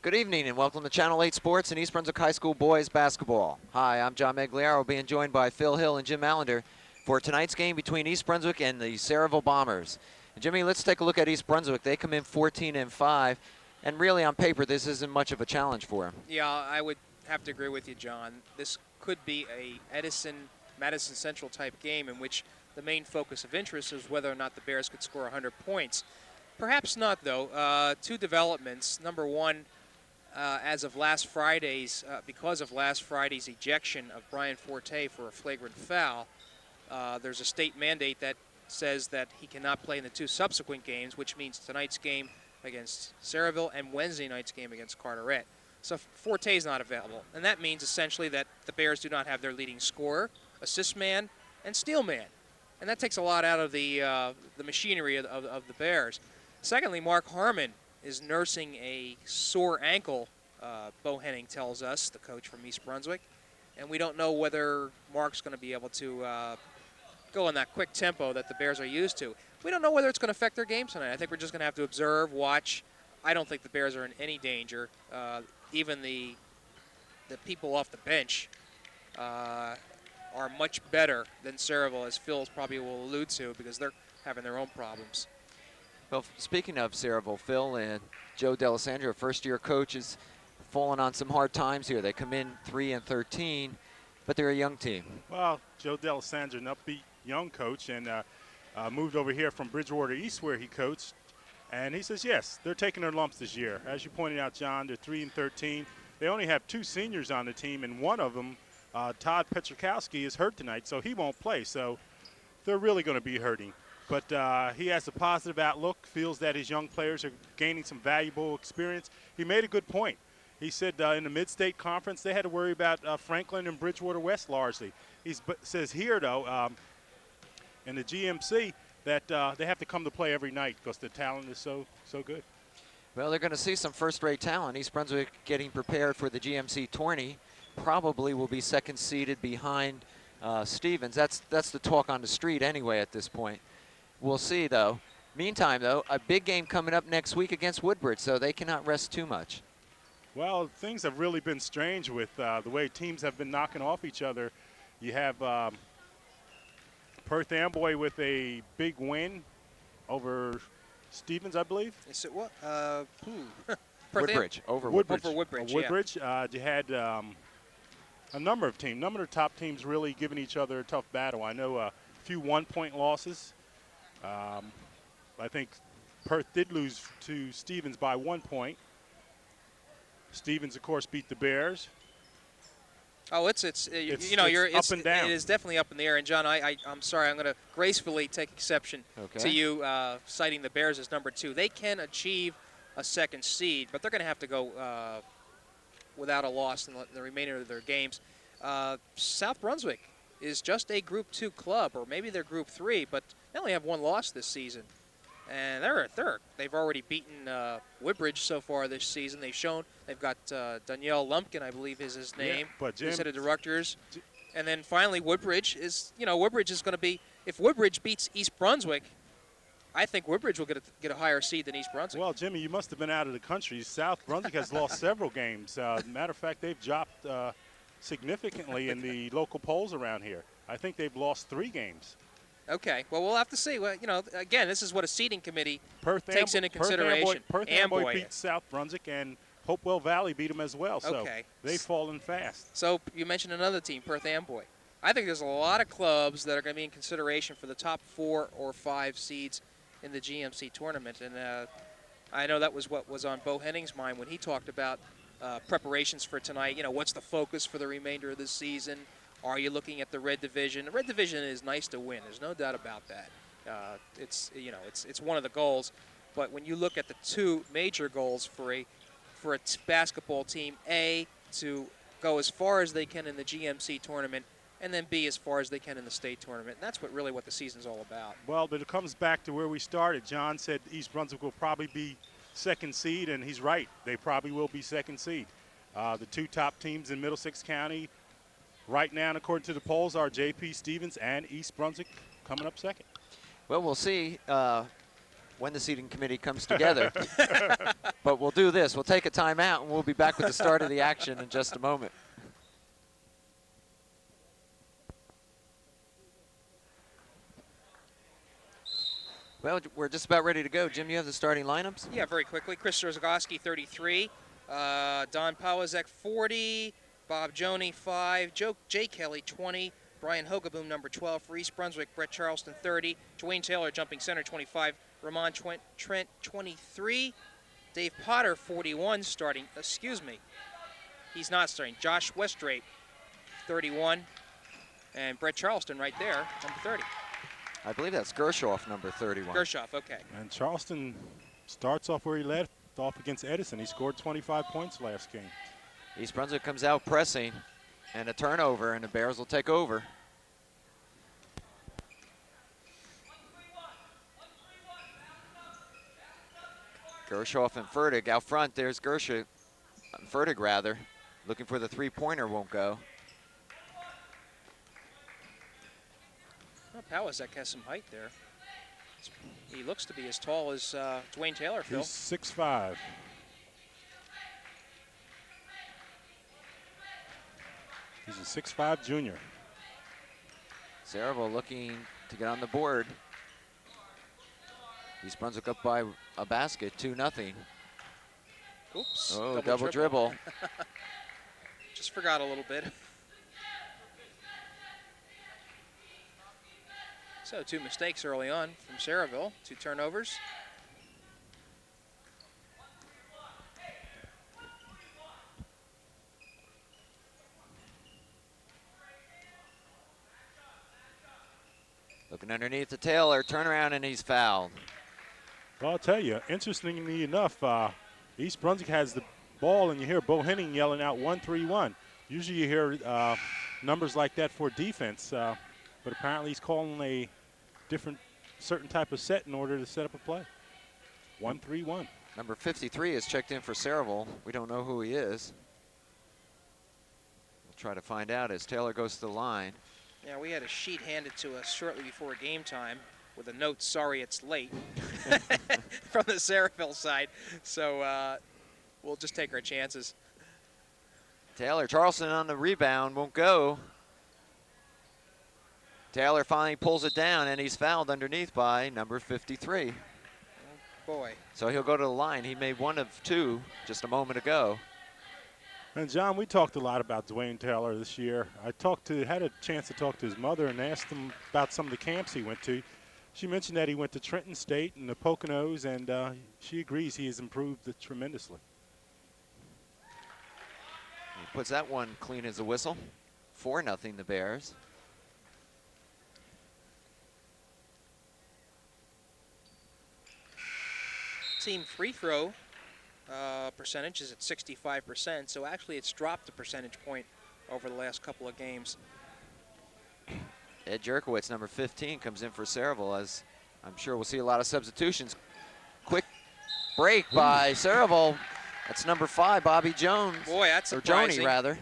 Good evening and welcome to Channel 8 Sports and East Brunswick High School Boys Basketball. Hi, I'm John Meggiolaro, being joined by Phil Hill and Jim Allinder for tonight's game between East Brunswick and the Sayreville Bombers. And Jimmy, let's take a look at East Brunswick. They come in 14-5, and really on paper this isn't much of a challenge for them. Yeah, I would have to agree with you, John. This could be a Madison Central type game in which the main focus of interest is whether or not the Bears could score 100 points. Perhaps not, though. Two developments. Number one, as of last Friday's, because of last Friday's ejection of Brian Forte for a flagrant foul, there's a state mandate that says that he cannot play in the two subsequent games, which means tonight's game against Sayreville and Wednesday night's game against Carteret. So Forte is not available, and that means essentially that the Bears do not have their leading scorer, assist man, and steal man, and that takes a lot out of the machinery of the Bears. Secondly, Mark Harmon is nursing a sore ankle, Bo Henning tells us, the coach from East Brunswick, and we don't know whether Mark's going to be able to go in that quick tempo that the Bears are used to. We don't know whether it's going to affect their game tonight. I think we're just going to have to observe, watch. I don't think the Bears are in any danger. Even the people off the bench are much better than Sayreville, as Phil probably will allude to, because they're having their own problems. Well, speaking of Sayreville, Phil and Joe D'Alessandro, first-year coach, is falling on some hard times here. They come in 3-13, but they're a young team. Well, Joe D'Alessandro, an upbeat young coach, and moved over here from Bridgewater East where he coached. And he says, yes, they're taking their lumps this year. As you pointed out, John, they're 3-13. They only have two seniors on the team, and one of them, Todd Petrikowski, is hurt tonight, so he won't play. So they're really going to be hurting. But he has a positive outlook, feels that his young players are gaining some valuable experience. He made a good point. He said in the Mid-State Conference they had to worry about Franklin and Bridgewater West largely. He says here, though, in the GMC, that they have to come to play every night because the talent is so good. Well, they're going to see some first-rate talent. East Brunswick getting prepared for the GMC tourney. Probably will be second seeded behind Stevens. That's the talk on the street anyway at this point. We'll see, though. Meantime, though, a big game coming up next week against Woodbridge, so they cannot rest too much. Well, things have really been strange with the way teams have been knocking off each other. You have Perth Amboy with a big win over Stevens, I believe. Is it what? Woodbridge. Over Woodbridge. Woodbridge. You had a number of top teams really giving each other a tough battle. I know a few one-point losses. I think Perth did lose to Stevens by 1 point. Stevens, of course, beat the Bears. Oh, it's up and down. It is definitely up in the air. And John, I'm sorry, I'm going to gracefully take exception to you citing the Bears as number 2. They can achieve a second seed, but they're going to have to go without a loss in the remainder of their games. South Brunswick is just a Group 2 club, or maybe they're Group 3, but they only have one loss this season. And they've already beaten Woodbridge so far this season. They've got Danielle Lumpkin, I believe is his name, yeah, but Jim, he's head of directors. And then finally Woodbridge is going to be, if Woodbridge beats East Brunswick, I think Woodbridge will get a higher seed than East Brunswick. Well, Jimmy, you must have been out of the country. South Brunswick has lost several games. Matter of fact, they've dropped significantly in the local polls around here. I think they've lost 3 games. Okay, well, we'll have to see. Well, again, this is what a seeding committee takes into consideration. Perth Amboy beat South Brunswick, and Hopewell Valley beat them as well. So they've fallen fast. So you mentioned another team, Perth Amboy. I think there's a lot of clubs that are going to be in consideration for the top 4 or 5 seeds in the GMC tournament. And I know that was what was on Bo Henning's mind when he talked about preparations for tonight. What's the focus for the remainder of the season? Are you looking at the Red Division? The Red Division is nice to win. There's no doubt about that. It's one of the goals. But when you look at the 2 major goals for a basketball team, A, to go as far as they can in the GMC tournament, and then B, as far as they can in the state tournament. And that's what the season's all about. Well, but it comes back to where we started. John said East Brunswick will probably be second seed, and he's right. They probably will be second seed. The 2 top teams in Middlesex County right now, according to the polls, are J.P. Stevens and East Brunswick coming up second. Well, we'll see. when the seating committee comes together. But we'll do this. We'll take a timeout, and we'll be back with the start of the action in just a moment. Well, we're just about ready to go. Jim, you have the starting lineups? Yeah, very quickly. Chris Strzegoski, 33. Don Pawazek, 40. Bob Joney, 5. Jay Kelly, 20. Brian Hogaboom, number 12 for East Brunswick. Brett Charleston, 30. Dwayne Taylor, jumping center, 25. Ramon Trent, 23. Dave Potter, 41, starting. Excuse me. He's not starting. Josh Westrape, 31. And Brett Charleston right there, number 30. I believe that's Gershoff, number 31. Gershoff, okay. And Charleston starts off where he left off against Edison. He scored 25 points last game. East Brunswick comes out pressing, and a turnover, and the Bears will take over. Gershoff and Fertig out front. There's Fertig rather, looking for the three-pointer, won't go. Well, Pawazek has some height there. He looks to be as tall as Dwayne Taylor, Phil. He's 6'5". He's a 6'5" junior. Sayreville looking to get on the board. East Brunswick up by a basket, 2-0. Oops. Oh, double dribble. Just forgot a little bit. So 2 mistakes early on from Sayreville, 2 turnovers. Looking underneath the Taylor, turnaround, and he's fouled. Well, I'll tell you, interestingly enough, East Brunswick has the ball, and you hear Bo Henning yelling out 1-3-1. Usually you hear numbers like that for defense, but apparently he's calling a different, certain type of set in order to set up a play. 1-3-1. Number 53 is checked in for Sayreville. We don't know who he is. We'll try to find out as Taylor goes to the line. Yeah, we had a sheet handed to us shortly before game time with a note, "Sorry it's late," from the Sayreville side. So we'll just take our chances. Taylor, Charleston on the rebound, won't go. Taylor finally pulls it down, and he's fouled underneath by number 53. Oh, boy. So he'll go to the line. He made 1 of 2 just a moment ago. And John, we talked a lot about Dwayne Taylor this year. Had a chance to talk to his mother and asked him about some of the camps he went to. She mentioned that he went to Trenton State and the Poconos, and she agrees he has improved tremendously. He puts that one clean as a whistle. 4-0 the Bears. Team free throw percentage is at 65%, so actually it's dropped a percentage point over the last couple of games. Ed Jerkowitz, number 15, comes in for Sayreville, as I'm sure we'll see a lot of substitutions. Quick break by Sayreville. That's number 5, Bobby Jones. Boy, that's or surprising. Joney, rather.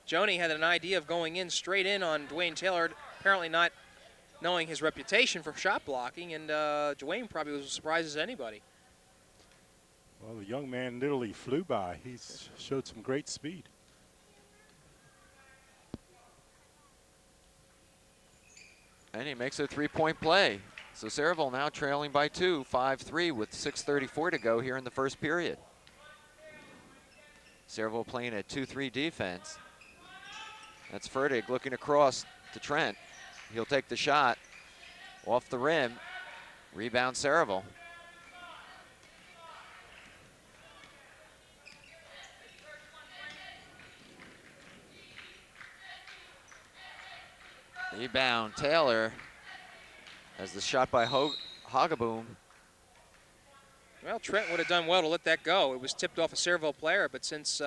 Joney had an idea of going in straight in on Dwayne Taylor, apparently not knowing his reputation for shot blocking, and Dwayne probably was as surprised as anybody. Well, the young man literally flew by. He's showed some great speed. And he makes a 3-point play. So Sayreville now trailing by 2, 5-3 with 6:34 to go here in the first period. Sayreville playing a 2-3 defense. That's Fertig looking across to Trent. He'll take the shot off the rim. Rebound Sayreville. Rebound Taylor as the shot by Hogaboom. Well, Trent would have done well to let that go. It was tipped off a Sayreville player, but since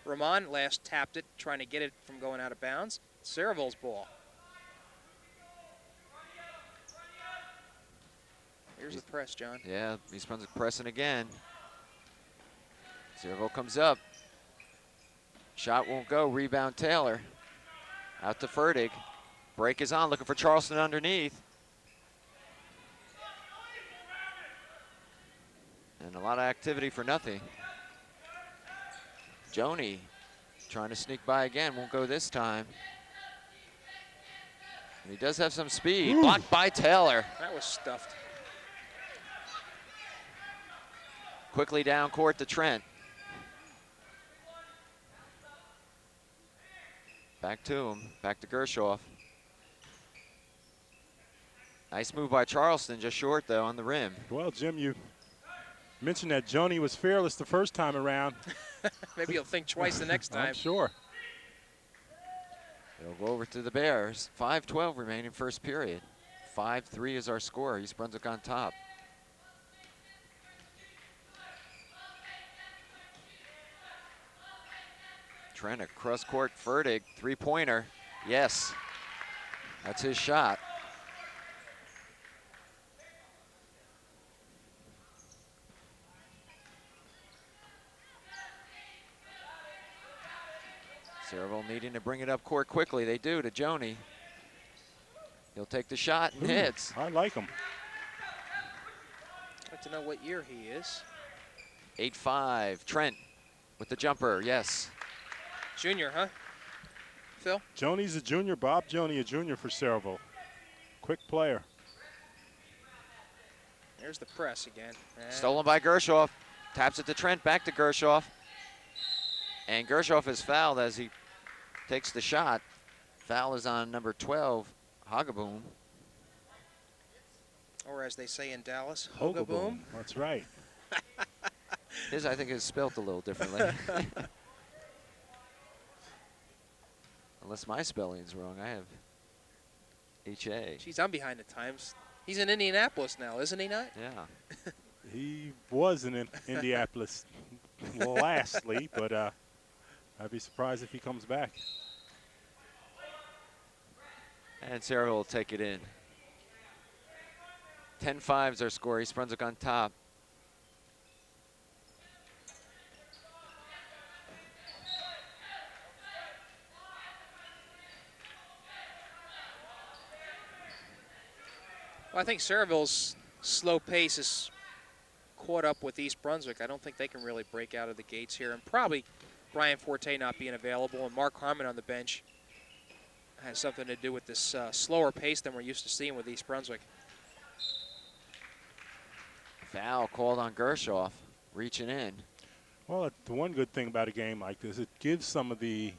Ramon last tapped it, trying to get it from going out of bounds, it's Sayreville's ball. Here's the press, John. Yeah, East Brunswick pressing again. Sayreville comes up. Shot won't go. Rebound Taylor. Out to Fertig. Break is on, looking for Charleston underneath. And a lot of activity for nothing. Joni trying to sneak by again, won't go this time. And he does have some speed. Ooh. Blocked by Taylor. That was stuffed. Quickly down court to Trent. Back to him, back to Gershoff. Nice move by Charleston, just short though on the rim. Well, Jim, you mentioned that Joni was fearless the first time around. Maybe he'll think twice the next time. I'm sure. It'll go over to the Bears. 5:12 remaining first period. 5-3 is our score. East Brunswick on top. Trent, a cross-court Fertig, three-pointer. Yes, that's his shot. Sayreville needing to bring it up court quickly. They do to Joni. He'll take the shot and hits. I like him. I'd like to know what year he is. 8-5. Trent with the jumper. Yes. Junior, huh? Phil? Joni's a junior. Bob Joni, a junior for Sayreville. Quick player. There's the press again. Stolen by Gershoff. Taps it to Trent. Back to Gershoff. And Gershoff is fouled as he takes the shot. Foul is on number 12, Hogaboom. Or as they say in Dallas, Hogaboom. Hogaboom. That's right. His, I think, is spelt a little differently. Unless my spelling's wrong. I have H-A. Jeez, I'm behind the times. He's in Indianapolis now, isn't he not? Yeah. He was in Indianapolis lastly, but I'd be surprised if he comes back. And Sayreville will take it in. 10-5 is our score. East Brunswick on top. Well, I think Sayreville's slow pace is caught up with East Brunswick. I don't think they can really break out of the gates here. And probably Brian Forte not being available and Mark Harmon on the bench has something to do with this slower pace than we're used to seeing with East Brunswick. Foul called on Gershoff, reaching in. Well, the one good thing about a game like this, it gives some of the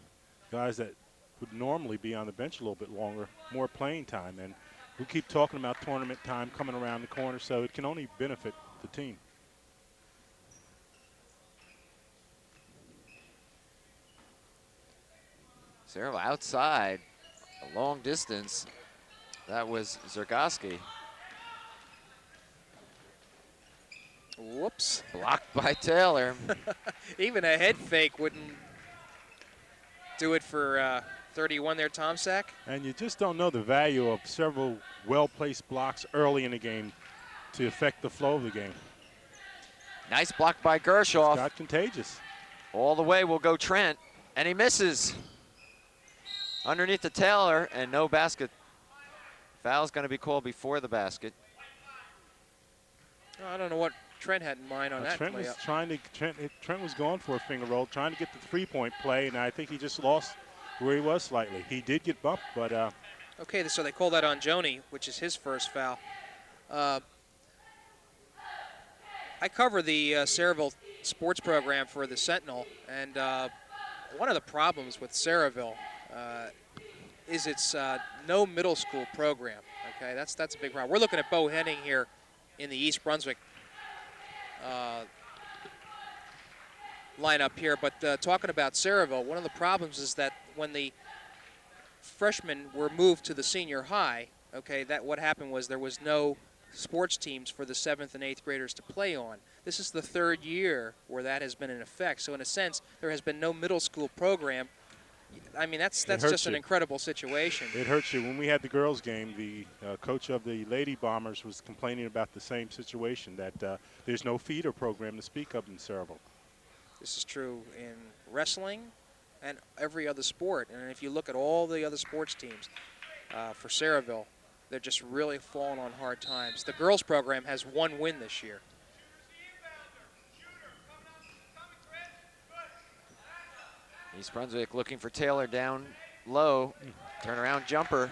guys that would normally be on the bench a little bit longer more playing time. And we keep talking about tournament time coming around the corner, so it can only benefit the team. Sayreville outside, a long distance. That was Zergoski. Whoops. Blocked by Taylor. Even a head fake wouldn't do it for 31 there, Tom Sack. And you just don't know the value of several well-placed blocks early in the game to affect the flow of the game. Nice block by Gershoff. Got contagious. All the way will go Trent, and he misses. Underneath the Taylor, and no basket. Foul's going to be called before the basket. I don't know what Trent had in mind on that Trent play was up. Trent was going for a finger roll, trying to get the three-point play, and I think he just lost where he was slightly. He did get bumped, but Okay, so they call that on Joni, which is his first foul. I cover the Sayreville sports program for the Sentinel, and one of the problems with Sayreville is its no middle school program. Okay, that's a big problem. We're looking at Bo Henning here in the East Brunswick lineup here, but talking about Sayreville, one of the problems is that when the freshmen were moved to the senior high, okay, that what happened was there was no sports teams for the 7th and 8th graders to play on. This is the third year where that has been in effect. So in a sense, there has been no middle school program. I mean, that's just an incredible situation. It hurts you. When we had the girls' game, the coach of the Lady Bombers was complaining about the same situation, that there's no feeder program to speak of in Sayreville. This is true in wrestling and every other sport. And if you look at all the other sports teams for Sayreville, they're just really falling on hard times. The girls' program has one win this year. East Brunswick looking for Taylor down low. Turnaround jumper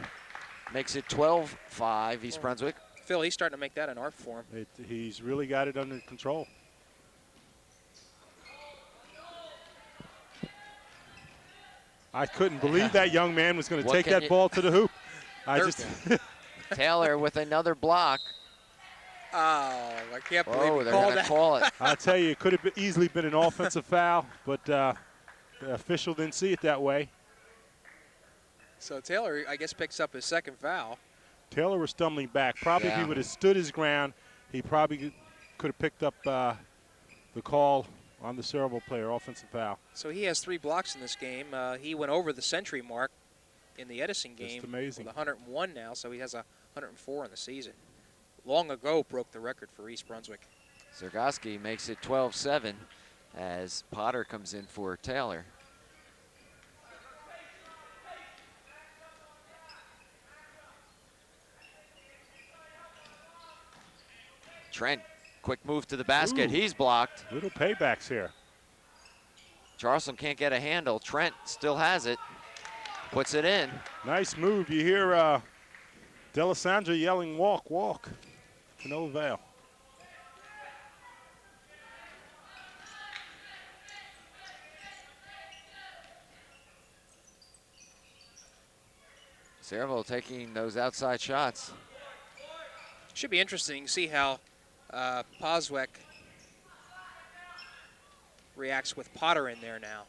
makes it 12-5 East Brunswick. Phil, he's starting to make that an art form. He's really got it under control. I couldn't believe that young man was going to take that ball to the hoop. Taylor with another block. Oh, I can't believe they're going to call it. I'll tell you, it could have easily been an offensive foul, but the official didn't see it that way. So Taylor, I guess, picks up his second foul. Taylor was stumbling back. Probably if he would have stood his ground, he probably could have picked up the call on the Sayreville player, offensive foul. So he has 3 blocks in this game. He went over the century mark in the Edison game. Just amazing. With 101 now, so he has 104 in the season. Long ago broke the record for East Brunswick. Zergoski makes it 12-7 as Potter comes in for Taylor. Trent, quick move to the basket. Ooh. He's blocked. Little paybacks here. Charleston can't get a handle. Trent still has it. Puts it in. Nice move. You hear D'Alessandro yelling, walk, walk. To no avail. Sayreville taking those outside shots. Should be interesting to see how Posweck reacts with Potter in there now.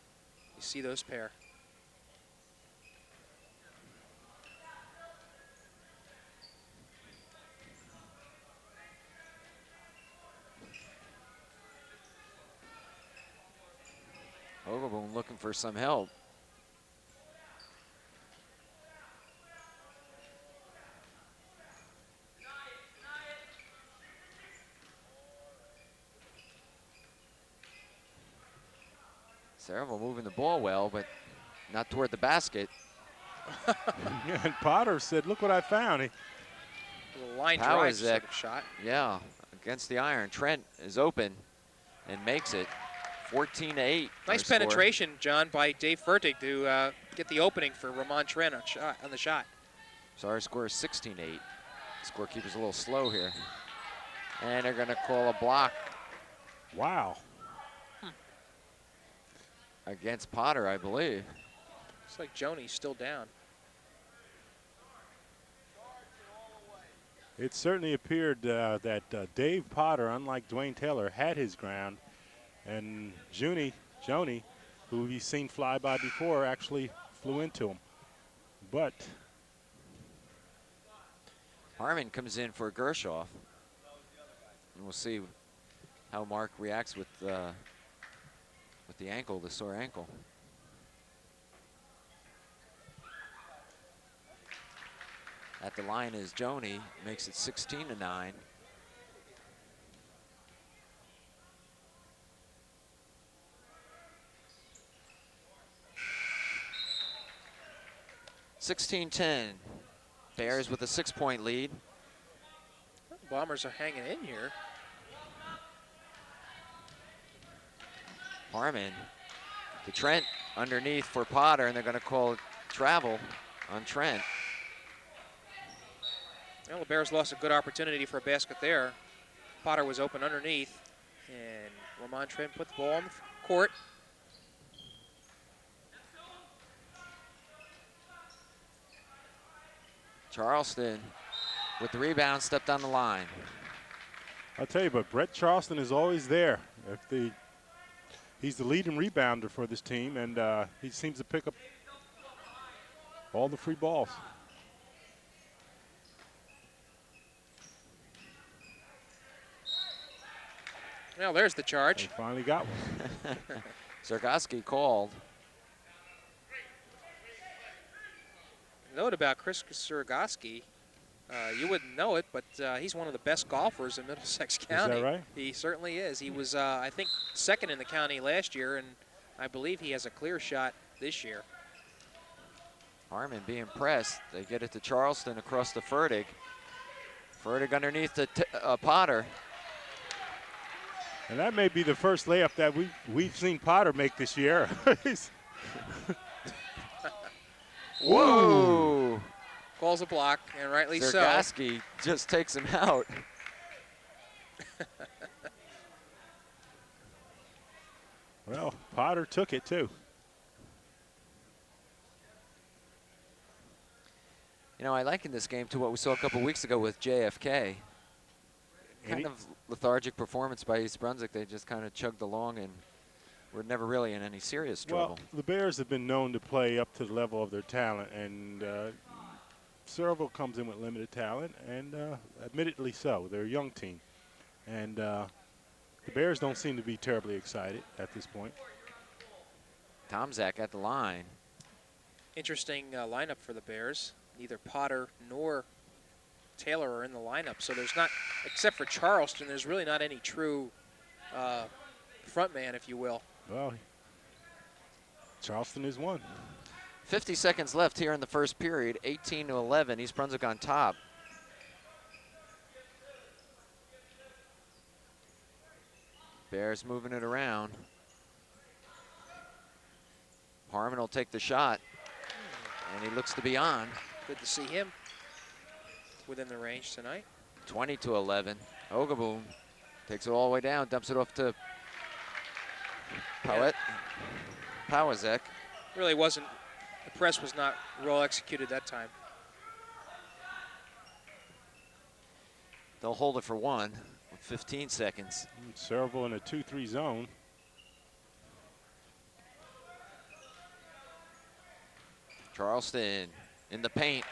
You see those pair. Overboom looking for some help. Sayreville moving the ball well, but not toward the basket. Yeah, and Potter said, look what I found. A little line drive sort of shot. Yeah, against the iron. Trent is open and makes it 14-8. Nice penetration, John, by Dave Fertig to get the opening for Ramon Trent on the shot. So our score is 16-8. Scorekeeper's a little slow here. And they're going to call a block. Wow. Against Potter, I believe. Looks like Joni's still down. It certainly appeared that Dave Potter, unlike Dwayne Taylor, had his ground. And Joni, who he's seen fly by before, actually flew into him. But Harmon comes in for Gershoff. And we'll see how Mark reacts with the ankle, the sore ankle. At the line is Joni, makes it 16-9. Bears with a 6-point lead. Bombers are hanging in here. Harmon to Trent underneath for Potter, and they're going to call travel on Trent. Well, the Bears lost a good opportunity for a basket there. Potter was open underneath, and Ramon Trent put the ball on the court. Charleston with the rebound, stepped on the line. I'll tell you, but Brett Charleston is always there. He's the leading rebounder for this team, and he seems to pick up all the free balls. Well, there's the charge. They finally got one. Zergoski called. Note about Chris Zergoski, you wouldn't know it, but he's one of the best golfers in Middlesex County. Is that right? He certainly is. He was, I think, second in the county last year, and I believe he has a clear shot this year. Harmon being pressed. They get it to Charleston across to Fertig. Fertig underneath to Potter. And that may be the first layup that we've seen Potter make this year. Whoa! Calls a block, and rightly so. Zergoski just takes him out. Well, Potter took it too. You know, I liken this game to what we saw a couple weeks ago with JFK. Kind of lethargic performance by East Brunswick. They just kind of chugged along and were never really in any serious trouble. Well, the Bears have been known to play up to the level of their talent, and Sayreville comes in with limited talent, and admittedly so. They're a young team, and the Bears don't seem to be terribly excited at this point. Tomzak at the line. Interesting lineup for the Bears. Neither Potter nor Taylor are in the lineup, so there's not, except for Charleston, there's really not any true front man, if you will. Well, Charleston is one. 50 seconds left here in the first period, 18-11, East Brunswick on top. Bears moving it around. Harmon will take the shot, and he looks to be on. Good to see him within the range tonight. 20-11. Ogaboom takes it all the way down, dumps it off to Pawazek. Really wasn't, the press was not well executed that time. They'll hold it for one with 15 seconds. Sayreville in a 2-3 zone. Charleston in the paint.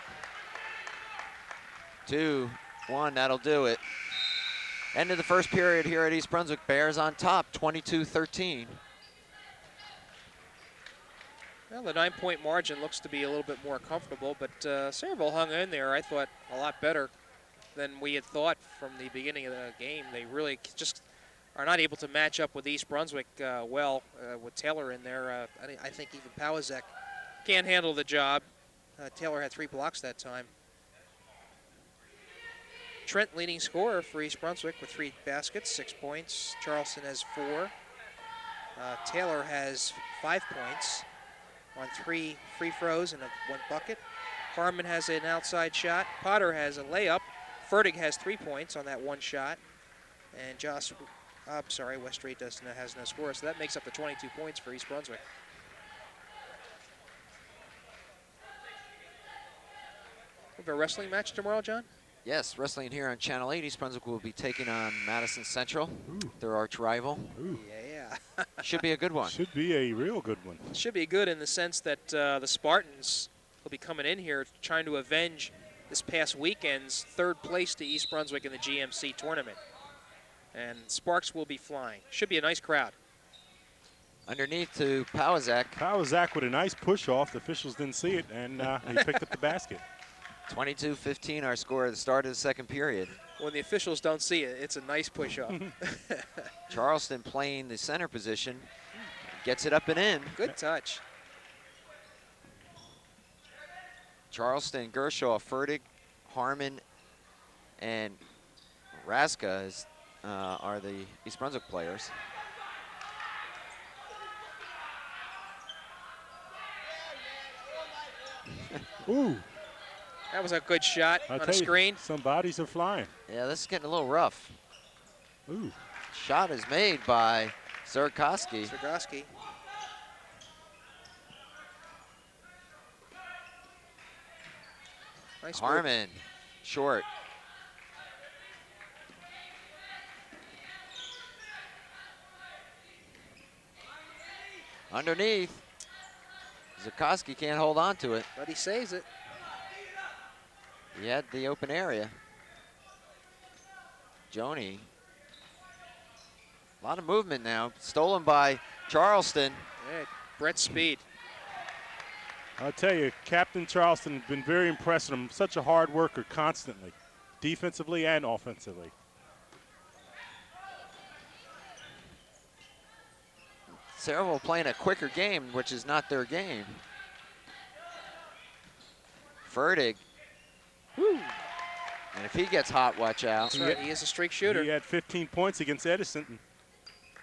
2-1, that'll do it. End of the first period here at East Brunswick. Bears on top, 22-13. Well, the 9-point margin looks to be a little bit more comfortable, but Sayreville hung in there, I thought, a lot better than we had thought from the beginning of the game. They really just are not able to match up with East Brunswick well with Taylor in there. I think even Pawazek can't handle the job. Taylor had 3 blocks that time. Trent leading scorer for East Brunswick with 3 baskets, 6 points. Charleston has 4. Taylor has 5 points on 3 free throws and 1 bucket. Harmon has an outside shot. Potter has a layup. Fertig has 3 points on that 1 shot. And West Street has no score, so that makes up the 22 points for East Brunswick. We have a wrestling match tomorrow, John? Yes, wrestling here on Channel 8. East Brunswick will be taking on Madison Central, their arch rival. Ooh. Yeah. Should be a good one. Should be a real good one. Should be good in the sense that the Spartans will be coming in here trying to avenge this past weekend's 3rd place to East Brunswick in the GMC tournament. And Sparks will be flying. Should be a nice crowd. Underneath to Pawazek. Pawazek with a nice push off. The officials didn't see it, and he picked up the basket. 22-15 our score at the start of the second period. When the officials don't see it, it's a nice push-off. Charleston playing the center position. Gets it up and in. Good touch. Charleston, Gershaw, Fertig, Harmon, and Raska are the East Brunswick players. Ooh. That was a good shot on a screen. Some bodies are flying. Yeah, this is getting a little rough. Ooh. Shot is made by Zergoski. Nice Harmon, short. Underneath. Zergoski can't hold on to it. But he saves it. He had the open area. Joni. A lot of movement now. Stolen by Charleston. Yeah, Brett Speed. I'll tell you, Captain Charleston has been very impressed with him. Such a hard worker constantly, defensively and offensively. Sayreville playing a quicker game, which is not their game. Fertig. Woo. And if he gets hot, watch out. That's right, he is a streak shooter. He had 15 points against Edison.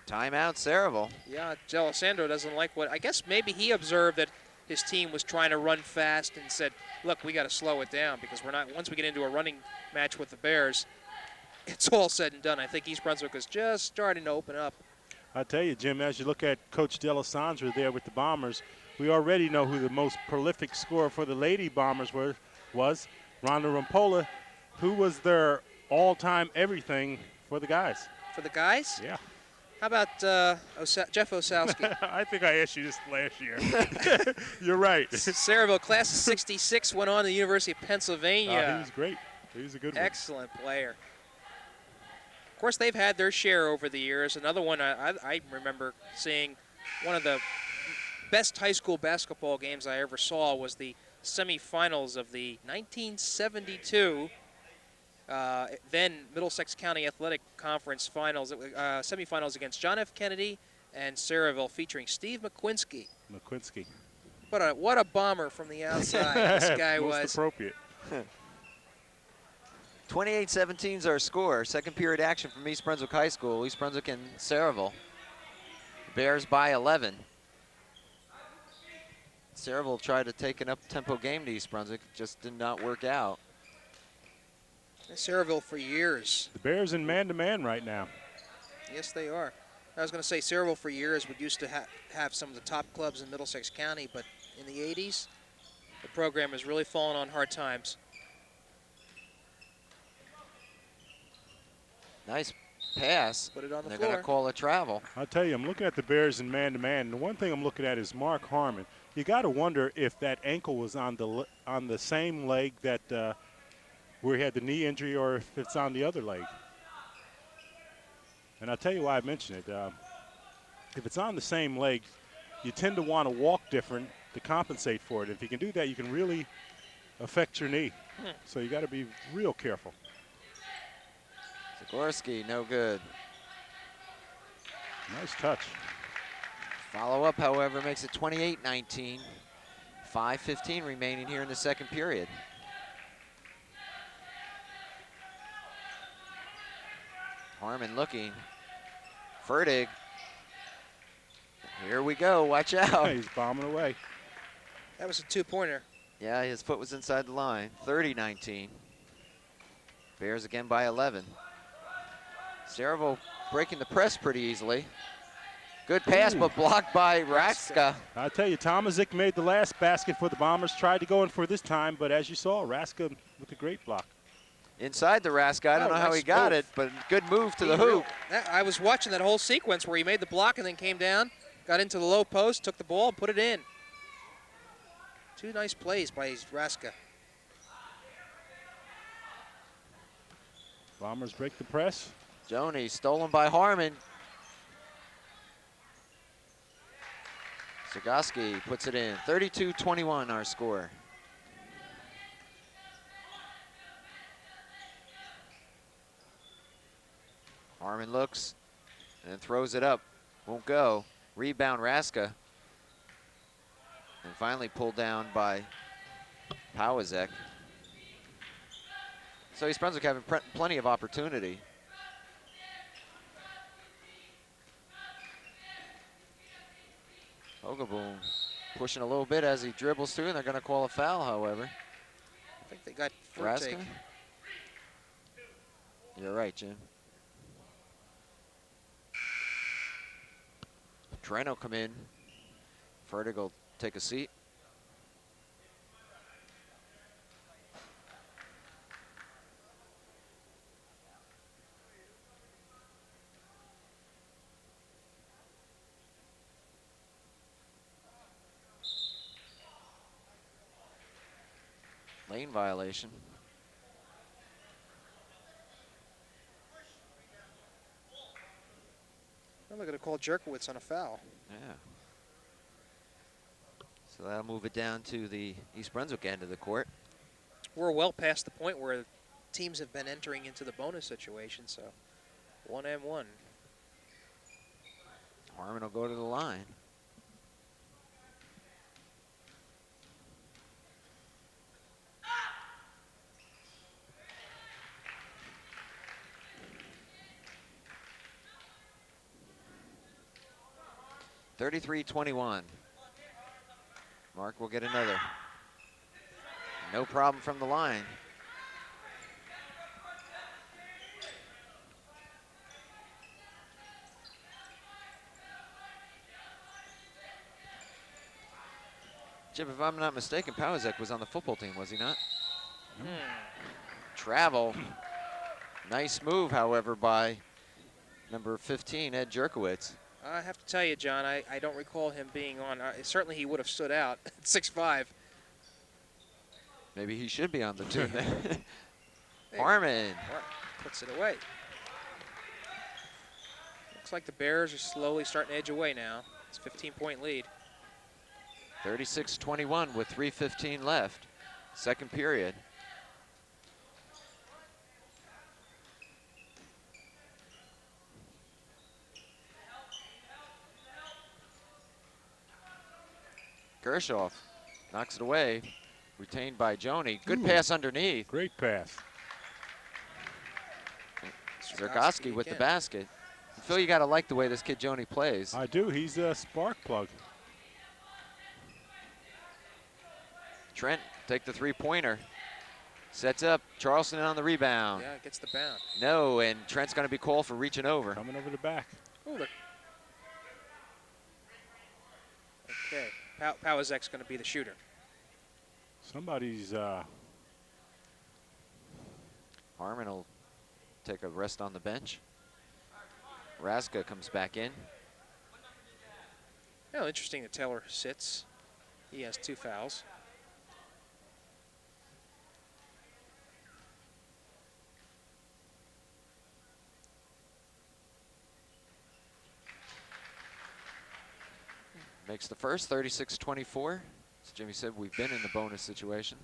Timeout, Sayreville. Yeah, D'Alessandro doesn't like what, I guess maybe he observed that his team was trying to run fast and said, look, we got to slow it down because we're not, once we get into a running match with the Bears, it's all said and done. I think East Brunswick is just starting to open up. I tell you, Jim, as you look at Coach D'Alessandro there with the Bombers, we already know who the most prolific scorer for the Lady Bombers was Rhonda Rampola, who was their all-time everything for the guys. For the guys? Yeah. How about Jeff Osowski? I think I asked you this last year. You're right. Sayreville, class of 66, went on to the University of Pennsylvania. He was great. He was a good one. Excellent player. Of course, they've had their share over the years. Another one I remember seeing, one of the best high school basketball games I ever saw was the semifinals of the 1972 then Middlesex County Athletic Conference finals, semifinals against John F. Kennedy and Sayreville, featuring Steve McQuinski. What a bomber from the outside this guy was. Most appropriate. 28-17 is our score. Second period action from East Brunswick High School. East Brunswick and Sayreville. Bears by 11. Sayreville tried to take an up-tempo game to East Brunswick. Just did not work out. Sayreville for years. The Bears in man-to-man right now. Yes, they are. I was going to say Sayreville for years would used to have some of the top clubs in Middlesex County, but in the 80s, the program has really fallen on hard times. Nice pass. Put it on the They're floor. going to call a travel. I'll tell you, I'm looking at the Bears in man-to-man, and the one thing I'm looking at is Mark Harmon. You got to wonder if that ankle was on the same leg that where he had the knee injury, or if it's on the other leg. And I'll tell you why I mention it. If it's on the same leg, you tend to want to walk different to compensate for it. If you can do that, you can really affect your knee. So you got to be real careful. Zagorski, no good. Nice touch. Follow up, however, makes it 28-19. 5:15 remaining here in the second period. Harmon looking. Fertig. Here we go, watch out. He's bombing away. That was a two-pointer. Yeah, his foot was inside the line. 30-19. Bears again by 11. Sayreville breaking the press pretty easily. Good pass, but blocked by Raska. I tell you, Tomazic made the last basket for the Bombers. Tried to go in for this time, but as you saw, Raska with a great block. Inside the Raska, I don't know how he got it, but good move to the hoop. I was watching that whole sequence where he made the block and then came down, got into the low post, took the ball, and put it in. Two nice plays by Raska. Bombers break the press. Joni stolen by Harmon. Zagorski puts it in. 32-21 our score. Harmon looks and throws it up. Won't go. Rebound Raska. And finally pulled down by Powazek. So East Brunswick having plenty of opportunity. Ogaboom pushing a little bit as he dribbles through, and they're going to call a foul, however. I think they got Raska? You're right, Jim. Trent will come in. Fertig will take a seat. Lane violation. Well, they're going to call Jerkowitz on a foul. Yeah. So that'll move it down to the East Brunswick end of the court. We're well past the point where teams have been entering into the bonus situation, so 1-1. Harmon will go to the line. 33-21. Mark will get another. No problem from the line. Chip, if I'm not mistaken, Pawazek was on the football team, was he not? Travel. Nice move, however, by number 15, Ed Jerkowitz. I have to tell you, John, I don't recall him being on. Certainly he would have stood out at 6'5". Maybe he should be on the team then. Harmon. Puts it away. Looks like the Bears are slowly starting to edge away now. It's a 15-point lead. 36-21 with 3:15 left. Second period. Gershoff knocks it away. Retained by Joni. Good pass underneath. Great pass. Zergoski with the basket. Phil, you got to like the way this kid Joni plays. I do. He's a spark plug. Trent take the three-pointer. Sets up. Charleston on the rebound. Yeah, gets the bound. No, and Trent's going to be called for reaching over. Coming over the back. Ooh, look. Okay. Pawazek's going to be the shooter. Somebody's Harmon will take a rest on the bench. Raska comes back in. Oh, interesting that Taylor sits. He has 2 fouls. Makes the first, 36-24. As Jimmy said, we've been in the bonus situation.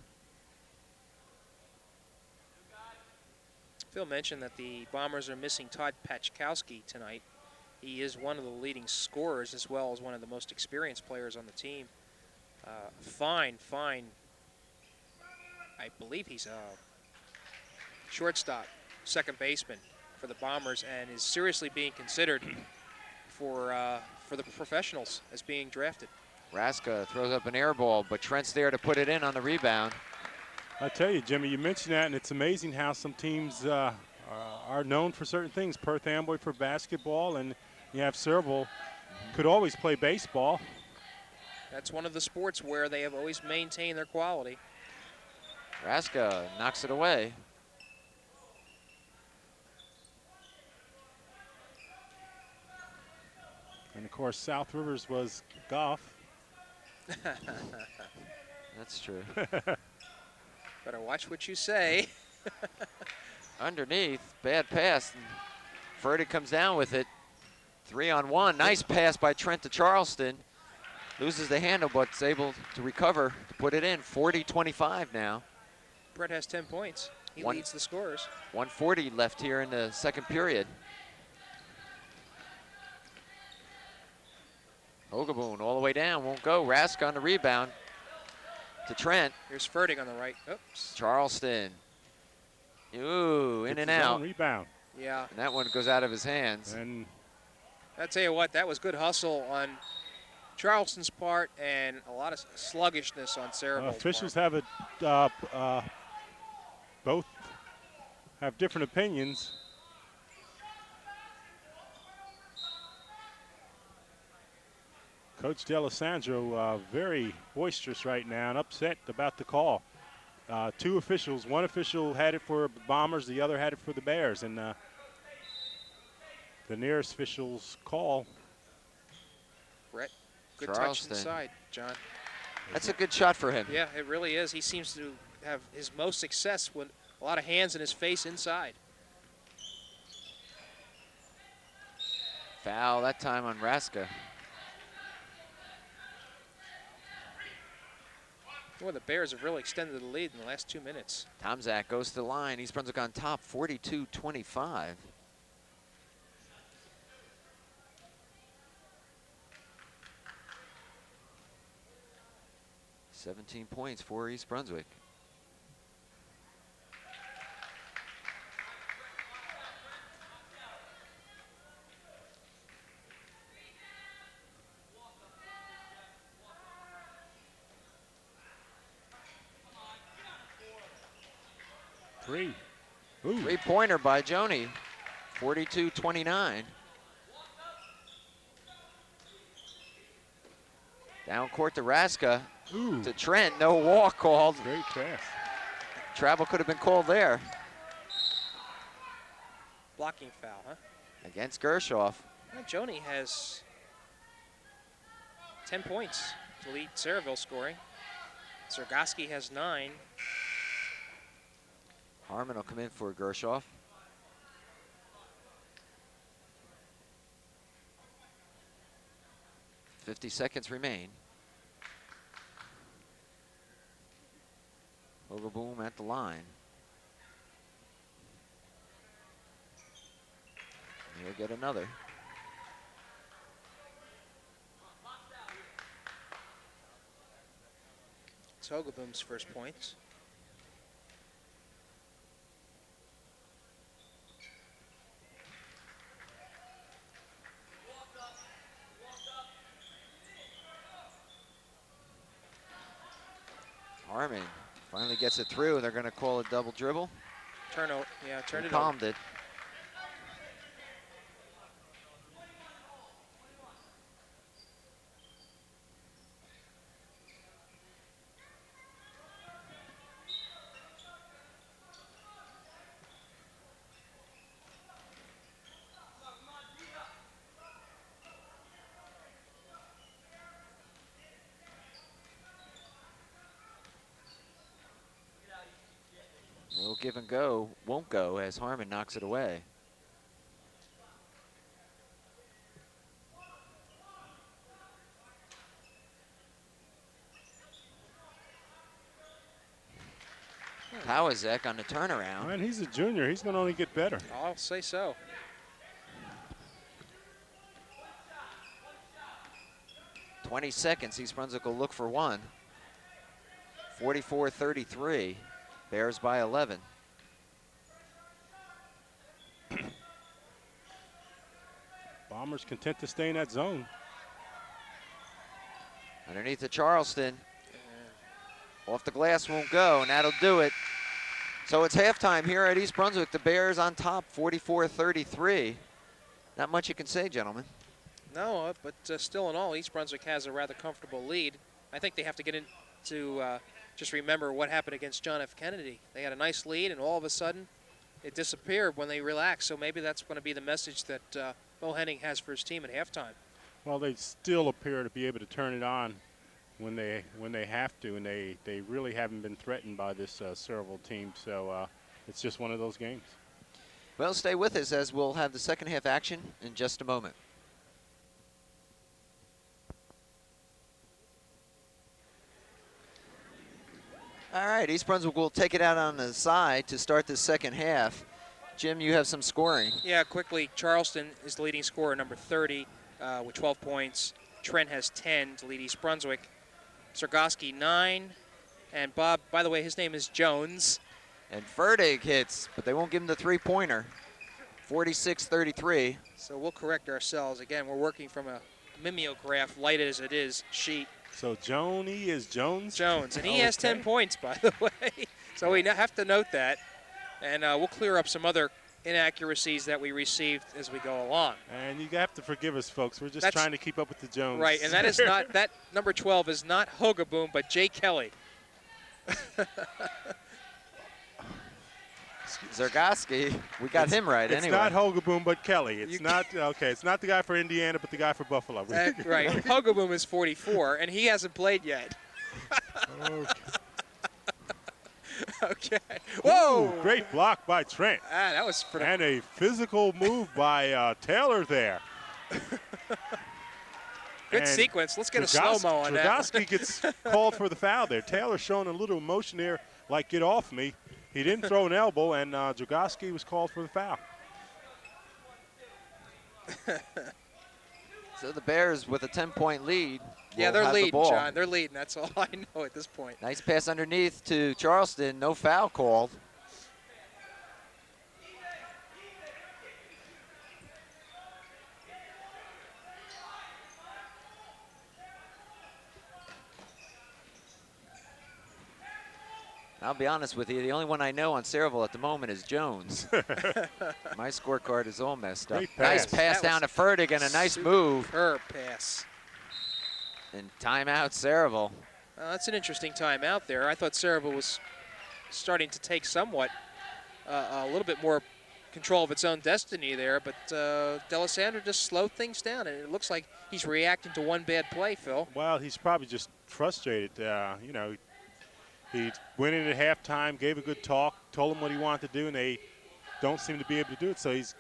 Phil mentioned that the Bombers are missing Todd Pachkowski tonight. He is one of the leading scorers as well as one of the most experienced players on the team. Fine. I believe he's a shortstop, second baseman for the Bombers, and is seriously being considered for the professionals as being drafted. Raska throws up an air ball, but Trent's there to put it in on the rebound. I tell you, Jimmy, you mentioned that, and it's amazing how some teams are known for certain things. Perth Amboy for basketball, and you have Sayreville could always play baseball. That's one of the sports where they have always maintained their quality. Raska knocks it away. And, of course, South Rivers was Goff. That's true. Better watch what you say. Underneath, bad pass. Furtick comes down with it. 3-on-1. Nice pass by Trent to Charleston. Loses the handle, but is able to recover to put it in. 40-25 now. Brett has 10 points. He leads the scorers. 1:40 left here in the second period. Ogaboon all the way down, won't go. Raska on the rebound to Trent. Here's Furtick on the right. Oops. Charleston. Ooh, in and out. Rebound. Yeah. And that one goes out of his hands. And I tell you what, that was good hustle on Charleston's part and a lot of sluggishness on Sayreville's officials part. have both have different opinions. Coach D'Alessandro very boisterous right now and upset about the call. 2 officials, one official had it for the Bombers, the other had it for the Bears, and the nearest official's call. Brett, good Charleston. touch inside, John. That's a good shot for him. Yeah, it really is. He seems to have his most success with a lot of hands in his face inside. Foul that time on Raska. Boy, the Bears have really extended the lead in the last 2 minutes. Tomzak goes to the line. East Brunswick on top, 42-25. "17 points for East Brunswick. Three. Ooh. Three-pointer by Joni, 42-29. Down court to Raska. Ooh. To Trent, no walk called. Great pass. Travel could have been called there. Blocking foul, huh? Against Gershoff. Well, Joni has 10 points to lead Sayreville scoring. Zergoski has 9. Harmon will come in for Gershoff. .50 seconds remain. Boom at the line. He'll get another. It's Hogaboom's first points. Harmon finally gets it through. They're going to call a double dribble. Turnover, yeah, turn it Palmed it. Will give and go, won't go as Harmon knocks it away. Kawazek on the turnaround. Man, he's a junior. He's going to only get better. I'll say so. .20 seconds. East Brunswick will look for one. 44-33. Bears by 11. Bombers content to stay in that zone. Underneath to Charleston. Off the glass won't go, and that'll do it. So it's halftime here at East Brunswick. The Bears on top, 44-33. Not much you can say, gentlemen. No, but still in all, East Brunswick has a rather comfortable lead. I think they have to get into just remember what happened against John F. Kennedy. They had a nice lead, and all of a sudden, it disappeared when they relaxed. So maybe that's going to be the message that Mo Henning has for his team at halftime. Well, they still appear to be able to turn it on when they have to, and they really haven't been threatened by this Sayreville team. So it's just one of those games. Well, stay with us as we'll have the second half action in just a moment. All right, East Brunswick will take it out on the side to start the second half. Jim, you have some scoring. Yeah, quickly, Charleston is the leading scorer, number 30, with 12 points. Trent has 10 to lead East Brunswick. Zergoski 9, and Bob, by the way, his name is Jones. And Ferdig hits, but they won't give him the three-pointer. 46-33. So we'll correct ourselves. Again, we're working from a mimeograph, light as it is, sheet. So Joni is Jones? Jones, and he has 10 points, by the way. So we have to note that, and we'll clear up some other inaccuracies that we received as we go along. And you have to forgive us, folks. We're just trying to keep up with the Jones. Right, and that is not, that number 12 is not Hogaboom, but Jay Kelly. Zergoski, we got him right anyway. It's not Hogaboom, but Kelly. It's not, okay, it's not the guy for Indiana, but the guy for Buffalo. Right, Hogaboom is 44, and he hasn't played yet. Okay. Okay. Whoa! Ooh, great block by Trent. Ah, that was pretty. And a physical move by Taylor there. Good sequence. Let's get a slow-mo on that. Zergoski gets called for the foul there. Taylor showing a little motion there, like get off me. He didn't throw an elbow, and Zergoski was called for the foul. So the Bears with a 10-point lead. Yeah, they're leading, the John. They're leading. That's all I know at this point. Nice pass underneath to Charleston. No foul called. I'll be honest with you, the only one I know on Sayreville at the moment is Jones. My scorecard is all messed up. Great Nice pass. pass down to Fertig and a nice move. Superb pass. And timeout Sayreville. That's an interesting timeout there. I thought Sayreville was starting to take somewhat a little bit more control of its own destiny there, but D'Alessandro just slowed things down, and it looks like he's reacting to one bad play, Phil. Well, he's probably just frustrated. You know, he went in at halftime, gave a good talk, told them what he wanted to do, and they don't seem to be able to do it, so he's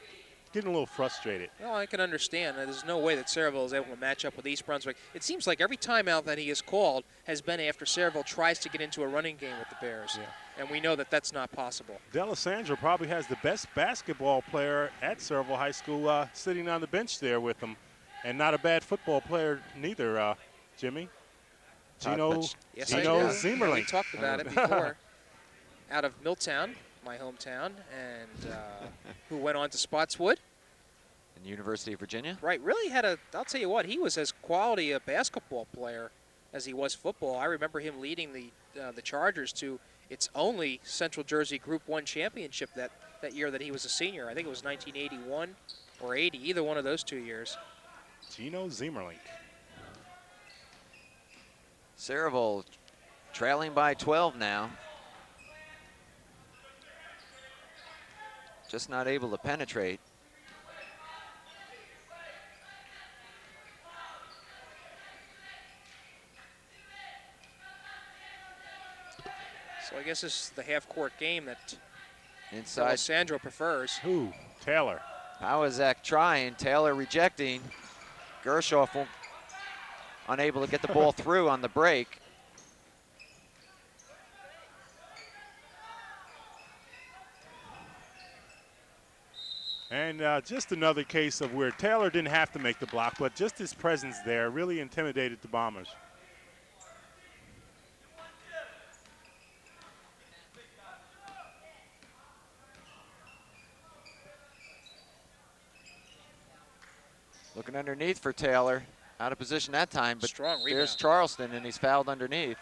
getting a little frustrated. Well, I can understand. There's no way that Sayreville is able to match up with East Brunswick. It seems like every timeout that he has called has been after Sayreville tries to get into a running game with the Bears. Yeah. And we know that that's not possible. D'Alessandro probably has the best basketball player at Sayreville High School sitting on the bench there with him, and not a bad football player neither, Jimmy. Gino Yes, I do. Zimmerling. We talked about it before. Out of Milltown, my hometown, and who went on to Spotswood. In University of Virginia. Right, really had I'll tell you what, he was as quality a basketball player as he was football. I remember him leading the Chargers to its only Central Jersey Group 1 championship that year that he was a senior. I think it was 1981 or 80, either one of those 2 years. Gino Zimmerling. Sayreville trailing by 12 now. Just not able to penetrate. So I guess this is the half-court game that Inside. Alessandro prefers. Who? Taylor. Powazek trying, Taylor rejecting. Gershoff unable to get the ball through on the break. And just another case of where Taylor didn't have to make the block, but just his presence there really intimidated the Bombers. Looking underneath for Taylor. Out of position that time, but Strong rebound. there's Charleston, and he's fouled underneath.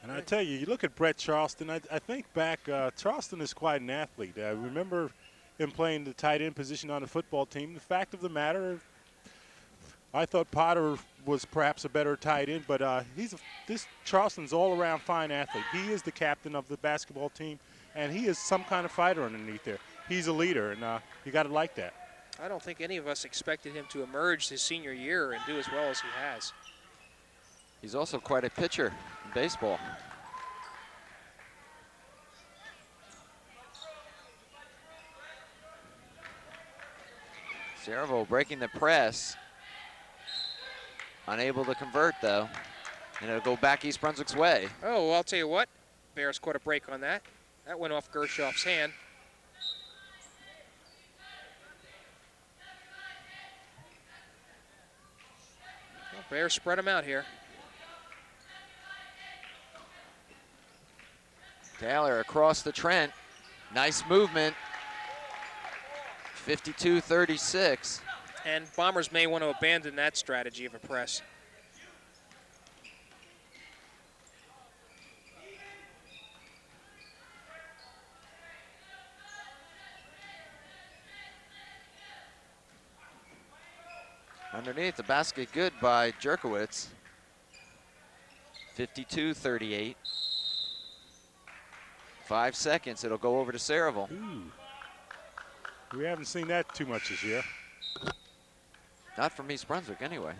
And I tell you, you look at Brett Charleston, I think back, Charleston is quite an athlete. I remember him playing the tight end position on the football team. The fact of the matter, I thought Potter was perhaps a better tight end, but this Charleston's all-around fine athlete. He is the captain of the basketball team, and he is some kind of fighter underneath there. He's a leader, and you got to like that. I don't think any of us expected him to emerge his senior year and do as well as he has. He's also quite a pitcher in baseball. Sayreville breaking the press. Unable to convert, though. And it'll go back East Brunswick's way. Oh, well, I'll tell you what. Bears caught a break on that. That went off Gershoff's hand. Well, Bears spread them out here. Taylor across the Trent. Nice movement. 52-36. And Bombers may want to abandon that strategy of a press. Underneath the basket, good by Jerkowitz. 52-38. 5 seconds, it'll go over to Sayreville. Ooh. We haven't seen that too much this year. Not from East Brunswick, anyway.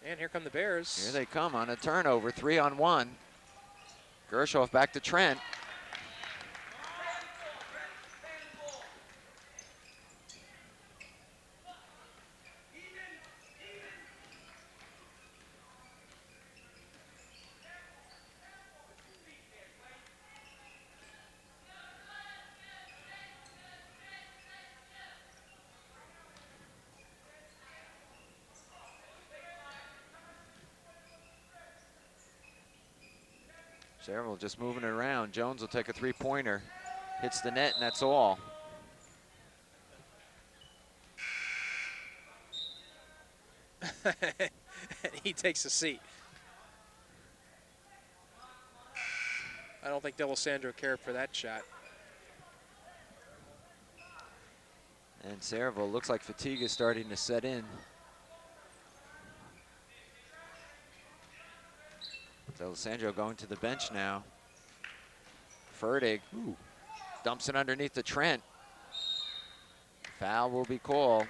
And here come the Bears. Here they come on a turnover, 3-on-1. Gershoff back to Trent. Sayreville just moving it around. Jones will take a three-pointer. hits the net, and that's all. He takes a seat. I don't think D'Alessandro cared for that shot. And Sayreville looks like fatigue is starting to set in. D'Alessandro going to the bench now. Fertig dumps it underneath the Trent. Foul will be called.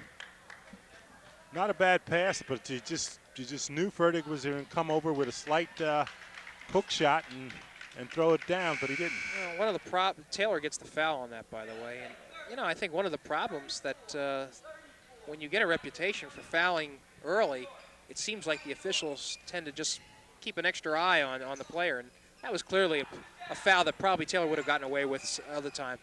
Not a bad pass, but you just knew Fertig was going to come over with a slight hook shot and throw it down, but he didn't. You know, one of the Taylor gets the foul on that, by the way. And you know, I think one of the problems that when you get a reputation for fouling early, it seems like the officials tend to just keep an extra eye on the player, and that was clearly a foul that probably Taylor would have gotten away with other time.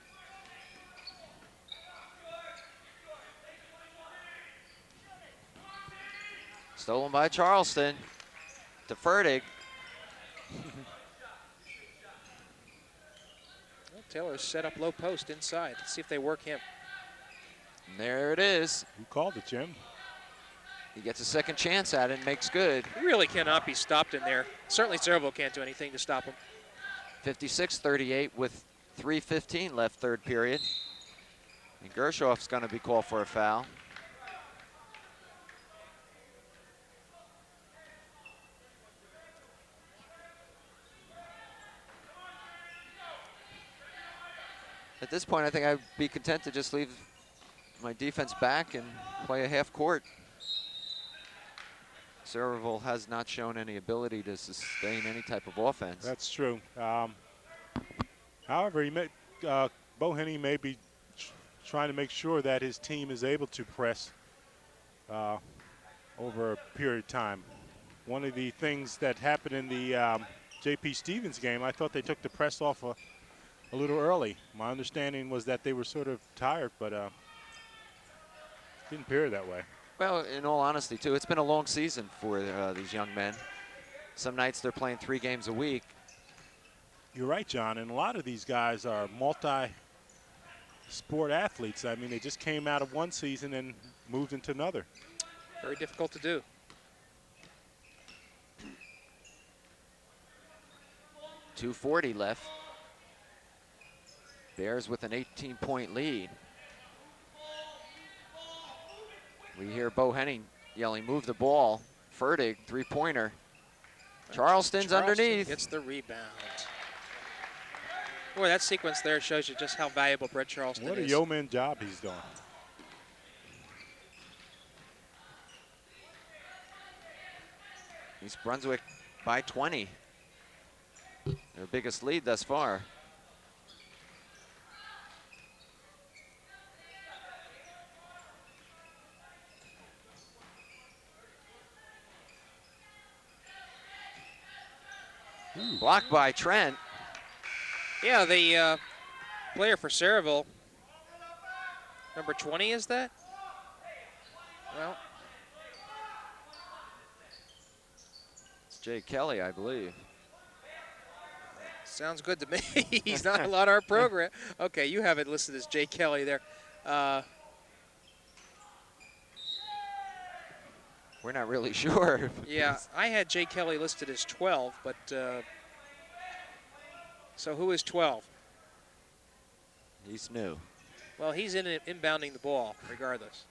Stolen by Charleston to Fertig. Well, Taylor's set up low post inside. Let's see if they work him. And there it is. You called it, Jim. He gets a second chance at it and makes good. He really cannot be stopped in there. Certainly Sayreville can't do anything to stop him. 56-38 with 3:15 left, third period. And Gershoff's going to be called for a foul. At this point, I think I'd be content to just leave my defense back and play a half court. Sayreville has not shown any ability to sustain any type of offense. That's true. However, Bohaney may be trying to make sure that his team is able to press over a period of time. One of the things that happened in the J.P. Stevens game, I thought they took the press off a little early. My understanding was that they were sort of tired, but didn't appear that way. Well, in all honesty, too, it's been a long season for these young men. Some nights they're playing 3 games a week. You're right, John, and a lot of these guys are multi-sport athletes. I mean, they just came out of one season and moved into another. Very difficult to do. .240 left. Bears with an 18-point lead. We hear Bohaney yelling, move the ball. Fertig, three-pointer. Charleston's underneath. Gets the rebound. Boy, that sequence there shows you just how valuable Brett Charleston is. What a yeoman job he's doing. East Brunswick by 20. Their biggest lead thus far. Blocked by Trent. Yeah, the player for Sayreville, number 20, is that? Well, It's Jay Kelly, I believe. sounds good to me. He's not on our program. Okay, you have it listed as Jay Kelly there. We're not really sure. Yeah, I had Jay Kelly listed as 12, but so who is 12? He's new. Well, he's inbounding the ball regardless.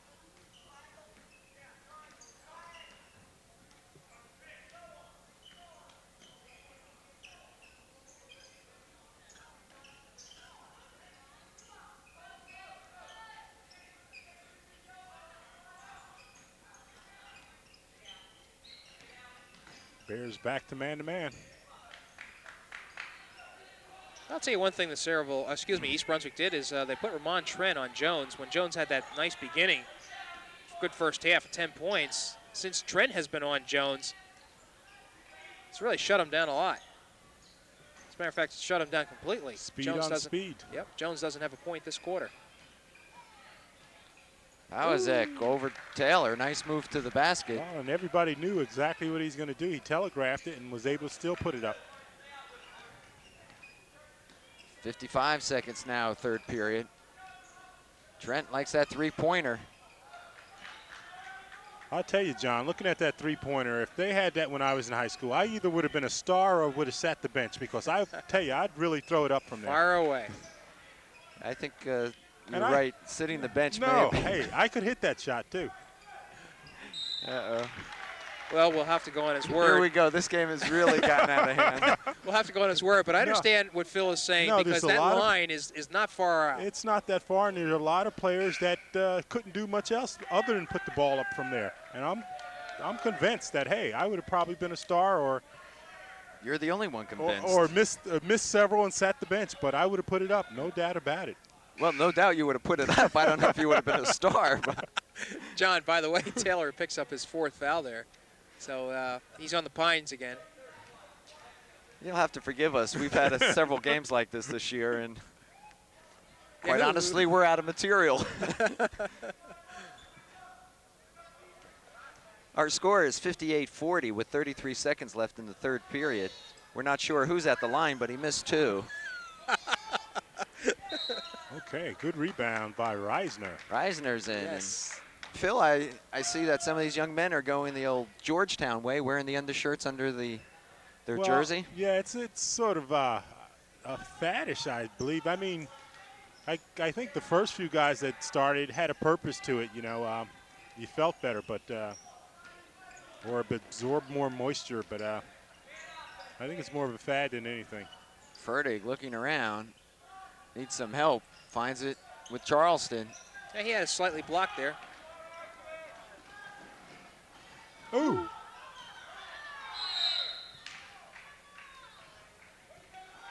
Bears back to man-to-man. I'll tell you one thing that East Brunswick did is they put Ramon Trent on Jones when Jones had that nice beginning, good first half of 10 points. Since Trent has been on Jones, it's really shut him down a lot. As a matter of fact, it's shut him down completely. Speed Jones on doesn't, speed. Yep, Jones doesn't have a point this quarter. Bowazek over Taylor. Nice move to the basket. Well, and everybody knew exactly what he's going to do. He telegraphed it and was able to still put it up. 55 seconds now, third period. Trent likes that three-pointer. I'll tell you, John, looking at that three-pointer, if they had that when I was in high school, I either would have been a star or would have sat the bench, because I tell you, I'd really throw it up from there. Far away. I think you're right. Sitting the bench may have been. Hey, I could hit that shot too. Uh-oh. Well, we'll have to go on his word. Here we go. This game has really gotten out of hand. We'll have to go on his word, but I understand what Phil is saying, because that line is not far out. It's not that far, and there's a lot of players that couldn't do much else other than put the ball up from there. And I'm convinced that, hey, I would have probably been a star, or you're the only one convinced. Or missed several and sat the bench, but I would have put it up, no doubt about it. Well, no doubt you would have put it up. I don't know if you would have been a star. But. John, by the way, Taylor picks up his fourth foul there. So he's on the pines again. You'll have to forgive us. We've had several games like this year, and quite honestly, we're out of material. Our score is 58-40 with 33 seconds left in the third period. We're not sure who's at the line, but he missed two. Okay, good rebound by Reisner. Reisner's in. Yes. And Phil, I see that some of these young men are going the old Georgetown way, wearing the undershirts under their jersey. Yeah, it's sort of a faddish, I believe. I mean, I think the first few guys that started had a purpose to it. You know, you felt better, but or absorb more moisture. But I think it's more of a fad than anything. Fertig looking around, needs some help. Finds it with Charleston. Yeah, he had it slightly blocked there. Ooh.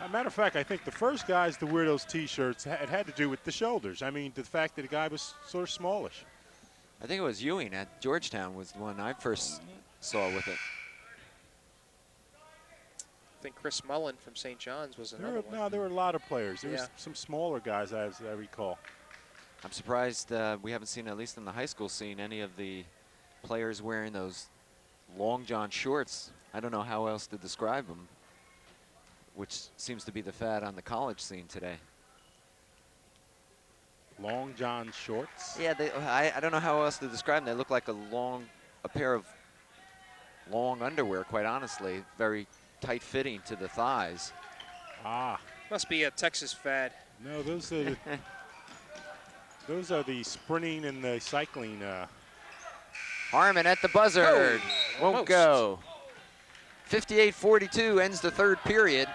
As a matter of fact, I think the first guys to wear those T-shirts had to do with the shoulders. I mean, the fact that the guy was sort of smallish. I think it was Ewing at Georgetown was the one I first saw with it. I think Chris Mullen from St. John's was another one. No, there were a lot of players. There was some smaller guys, as I recall. I'm surprised we haven't seen, at least in the high school scene, any of the players wearing those long john shorts. I don't know how else to describe them, which seems to be the fad on the college scene today. Long john shorts? Yeah, I don't know how else to describe them. They look like a pair of long underwear, quite honestly. Very tight fitting to the thighs. Ah. Must be a Texas fad. No, those are those are the sprinting and the cycling. Harmon at the buzzer. Oh, won't go. 58-42 ends the third period.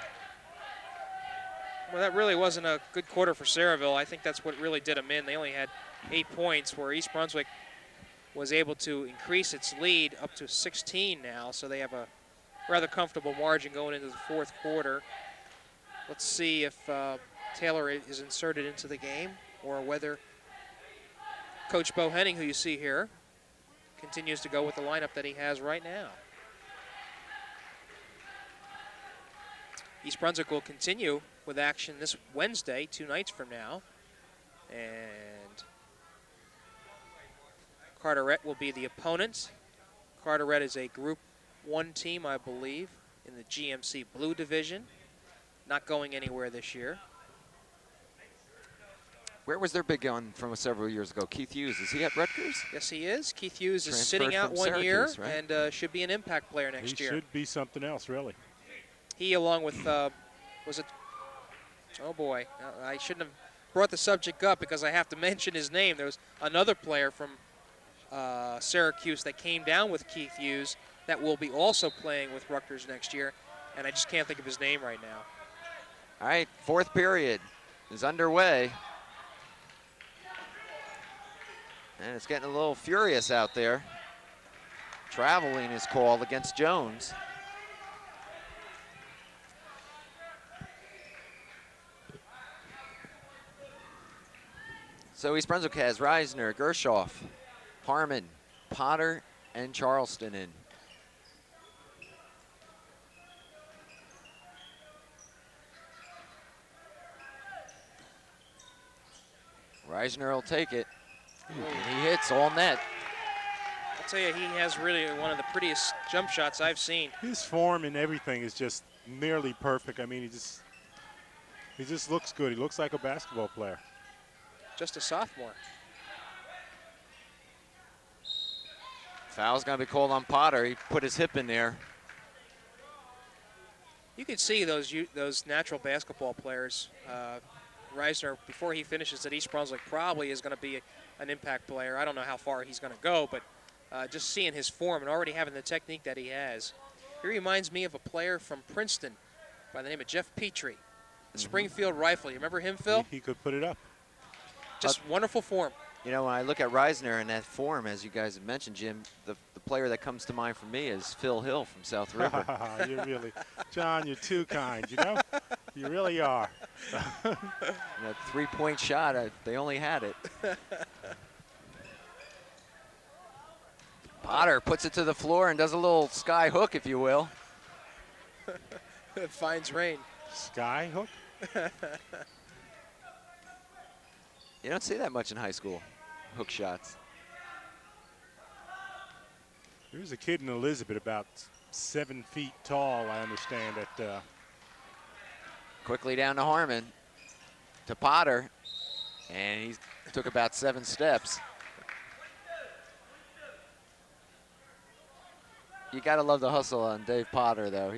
Well, that really wasn't a good quarter for Sayreville. I think that's what really did them in. They only had 8 points, where East Brunswick was able to increase its lead up to 16 now, so they have a rather comfortable margin going into the fourth quarter. Let's see if Taylor is inserted into the game, or whether Coach Bohenning, who you see here, continues to go with the lineup that he has right now. East Brunswick will continue with action this Wednesday, 2 nights from now. And Carteret will be the opponent. Carteret is a Group 1 team, I believe, in the GMC Blue Division. Not going anywhere this year. Where was their big gun from several years ago? Keith Hughes, is he at Rutgers? Yes, he is. Keith Hughes is Transferred sitting out from 1 year, Syracuse, right? and should be an impact player next year. He should be something else, really. He, along with, was it, oh boy, I shouldn't have brought the subject up because I have to mention his name. There was another player from Syracuse that came down with Keith Hughes that will be also playing with Rutgers next year, and I just can't think of his name right now. All right, fourth period is underway. And it's getting a little furious out there. Traveling is called against Jones. So East Brunswick has Reisner, Gershoff, Harmon, Potter, and Charleston in. Reisner will take it. And he hits all net. I'll tell you, he has really one of the prettiest jump shots I've seen. His form and everything is just nearly perfect. I mean, He just looks good. He looks like a basketball player. Just a sophomore. Foul's going to be called on Potter. He put his hip in there. You can see those natural basketball players. Reisner, before he finishes at East Brunswick, probably is going to be an impact player. I don't know how far he's going to go, but just seeing his form and already having the technique that he has. He reminds me of a player from Princeton by the name of Jeff Petrie, the Springfield Rifle. You remember him, Phil? He could put it up. Just wonderful form. You know, when I look at Reisner in that form, as you guys have mentioned, Jim, the player that comes to mind for me is Phil Hill from South River. You really, John, you're too kind, you know? You really are. That three-point shot, they only had it. Potter puts it to the floor and does a little sky hook, if you will. It finds rain. Sky hook? You don't see that much in high school, hook shots. There's a kid in Elizabeth about 7 feet tall, I understand. Quickly down to Harmon, to Potter, and he took about 7 steps. You gotta love the hustle on Dave Potter, though.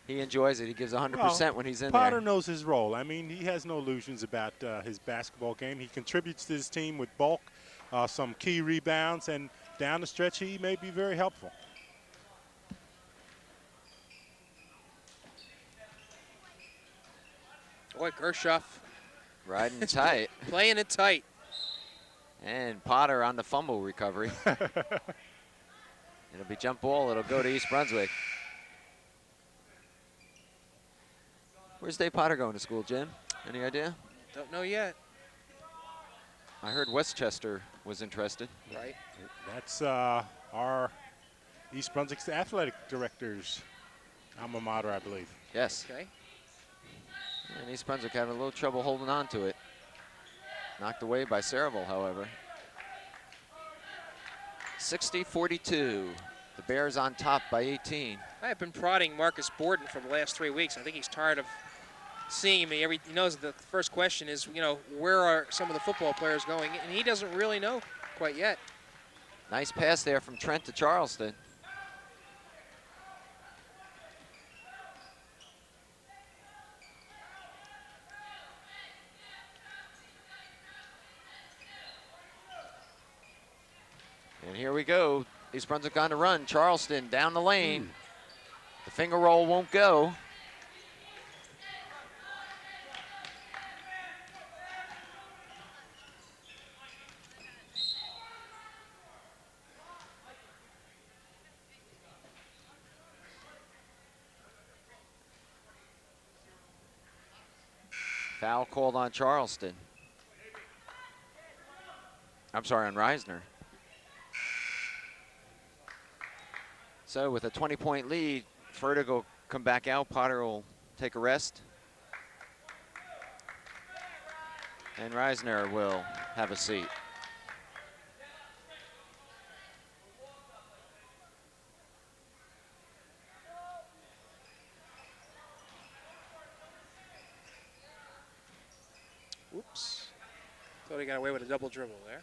He enjoys it. He gives 100% when he's in Potter there. knows his role. I mean, he has no illusions about his basketball game. He contributes to his team with bulk, some key rebounds, and down the stretch, he may be very helpful. Boy, Gershoff. Riding tight. Playing it tight. And Potter on the fumble recovery. It'll be jump ball. It'll go to East Brunswick. Where's Dave Potter going to school, Jim? Any idea? Don't know yet. I heard Westchester was interested. Right. That's our East Brunswick's athletic director's alma mater, I believe. Yes. Okay. And East Brunswick having a little trouble holding on to it. Knocked away by Sayreville, however. 60-42. The Bears on top by 18. I have been prodding Marcus Borden for the last 3 weeks. I think he's tired of seeing me. He knows the first question is, you know, where are some of the football players going? And he doesn't really know quite yet. Nice pass there from Trent to Charleston. And here we go. East Brunswick on the run. Charleston down the lane. The finger roll won't go. Foul called on Charleston. I'm sorry, on Reisner. So with a 20-point lead, Fertig will come back out. Potter will take a rest. And Reisner will have a seat. Oops. Thought he got away with a double dribble there.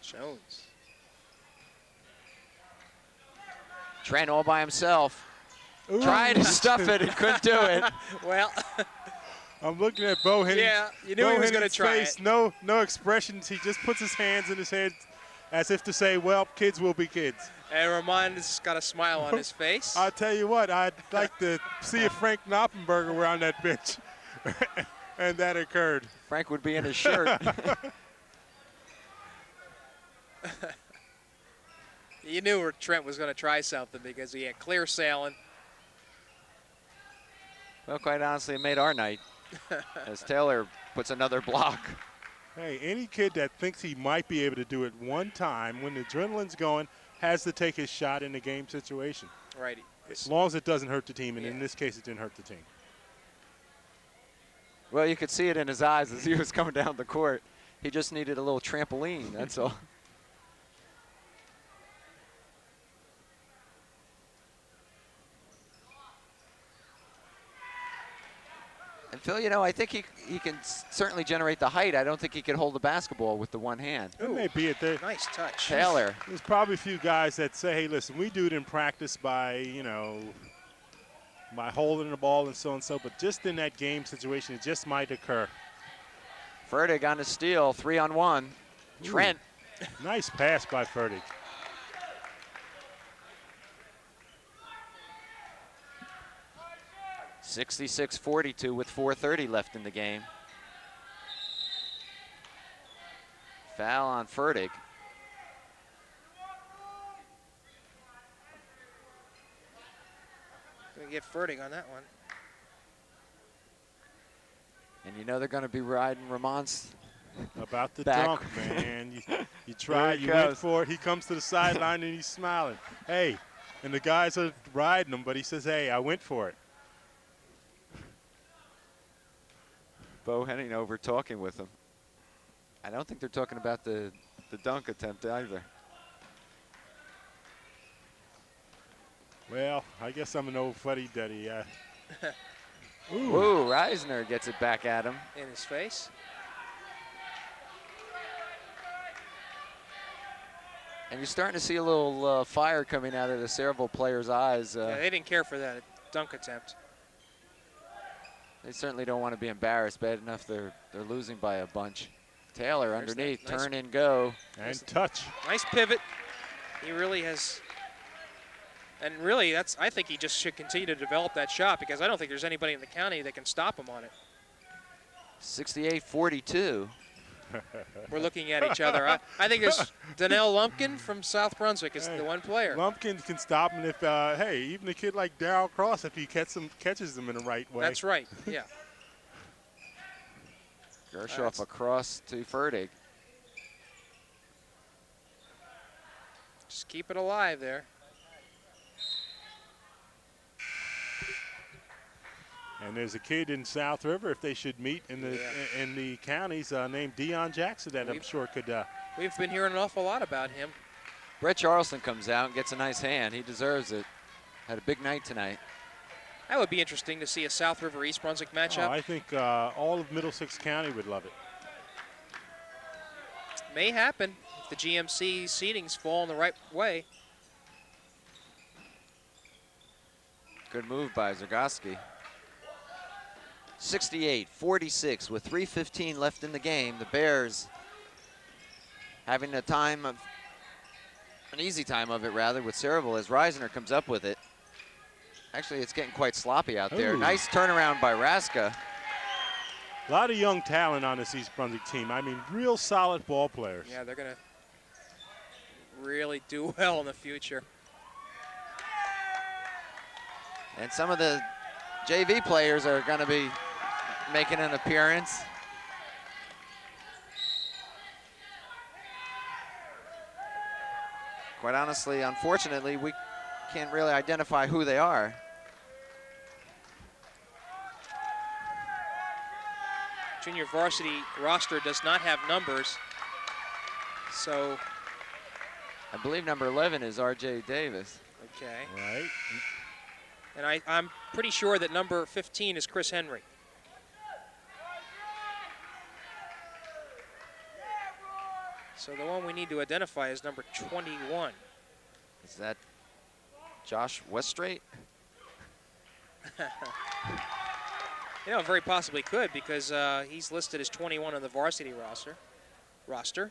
Jones. Trent all by himself. Ooh. Trying to stuff it and couldn't do it. Well, I'm looking at Bo Henning's, yeah, you knew he was going to try face. it. No expressions. He just puts his hands in his head as if to say, well, kids will be kids. And Ramon's got a smile on his face. I'll tell you what, I'd like to see if Frank Knoppenberger were on that bench. And that occurred. Frank would be in his shirt. You knew Trent was going to try something because he had clear sailing. Well, quite honestly, it made our night as Taylor puts another block. Hey, any kid that thinks he might be able to do it one time when the adrenaline's going has to take his shot in the game situation. Right. As long as it doesn't hurt the team, and Yeah. in this case, it didn't hurt the team. Well, you could see it in his eyes as he was coming down the court. He just needed a little trampoline, that's all. And Phil, you know, I think he can certainly generate the height. I don't think he can hold the basketball with the one hand. That may be it. Nice touch. Taylor. There's probably a few guys that say, hey, listen, we do it in practice by, you know, by holding the ball and so, but just in that game situation, it just might occur. Fertig on the steal, 3-on-1. Trent. Nice pass by Fertig. (66-42) with 4:30 left in the game. Foul on Fertig. Gonna get Fertig on that one. And you know they're going to be riding Ramon's About the back. dunk, man. You try, you went for it. He comes to the sideline and he's smiling. Hey, and the guys are riding him, but he says, hey, I went for it. Bo Henning over talking with him. I don't think they're talking about the dunk attempt either. Well, I guess I'm an old fuddy-duddy. Ooh, Reisner gets it back at him. In his face. And you're starting to see a little fire coming out of the Sayreville players' eyes. Yeah, they didn't care for that dunk attempt. They certainly don't want to be embarrassed. Bad enough they're losing by a bunch. Taylor There's underneath, that nice turn and go. And touch. Nice pivot. He really has. And really, I think he just should continue to develop that shot because I don't think there's anybody in the county that can stop him on it. 68-42. We're looking at each other. I think there's Donnell Lumpkin from South Brunswick is the one player. Lumpkin can stop him if, hey, even a kid like Darryl Cross, if he catches them in the right way. That's right, yeah. Gershoff across to Fertig. Just keep it alive there. And there's a kid in South River, if they should meet in the counties, named Deion Jackson that I'm sure could. We've been hearing an awful lot about him. Brett Charleston comes out and gets a nice hand. He deserves it. Had a big night tonight. That would be interesting to see a South River East Brunswick matchup. I think all of Middlesex County would love it. May happen if the GMC seedings fall in the right way. Good move by Zergoski. 68-46 with 3:15 left in the game. The Bears having an easy time of it rather with Sayreville as Reisner comes up with it. Actually, it's getting quite sloppy out there. Ooh. Nice turnaround by Raska. A lot of young talent on this East Brunswick team. I mean, real solid ball players. Yeah, they're going to really do well in the future. And some of the JV players are going to be making an appearance. Quite honestly, unfortunately, we can't really identify who they are. Junior varsity roster does not have numbers, so. I believe number 11 is R.J. Davis. Okay. Right. And I'm pretty sure that number 15 is Chris Henry. So the one we need to identify is number 21. Is that Josh Weststraight? You know, very possibly could because he's listed as 21 on the varsity roster.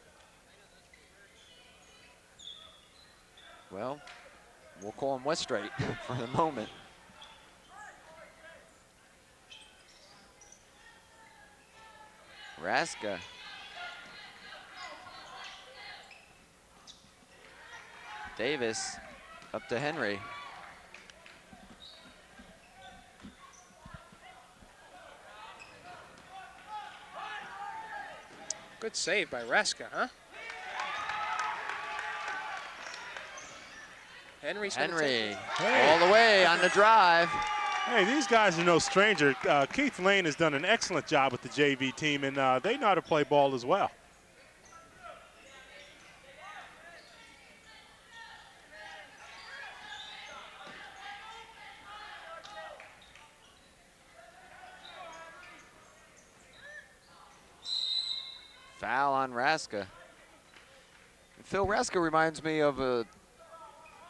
Well, we'll call him Weststraight for the moment. Raska. Davis up to Henry. Good save by Raska, huh? Henry, all the way on the drive. Hey, these guys are no stranger. Keith Lane has done an excellent job with the JV team, and they know how to play ball as well. Foul on Raska. Phil Raska reminds me of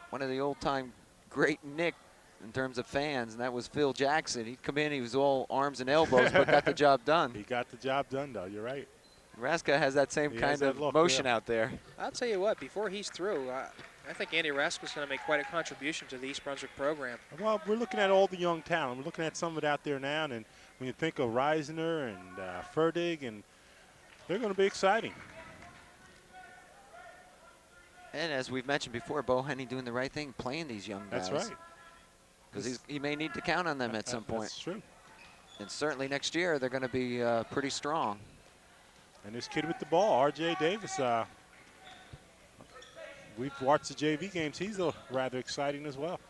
one of the old-time great Nick in terms of fans, and that was Phil Jackson. He'd come in, he was all arms and elbows, but got the job done. He got the job done, though. You're right. Raska has that same kind of motion out there. I'll tell you what, before he's through, I think Andy Raska's going to make quite a contribution to the East Brunswick program. Well, we're looking at all the young talent. We're looking at some of it out there now, and when you think of Reisner and Ferdig, and they're going to be exciting. And as we've mentioned before, Bo Henny doing the right thing, playing these young guys. That's right. Because he may need to count on them at some point. That's true. And certainly next year, they're going to be pretty strong. And this kid with the ball, R.J. Davis, we've watched the JV games. He's rather exciting as well.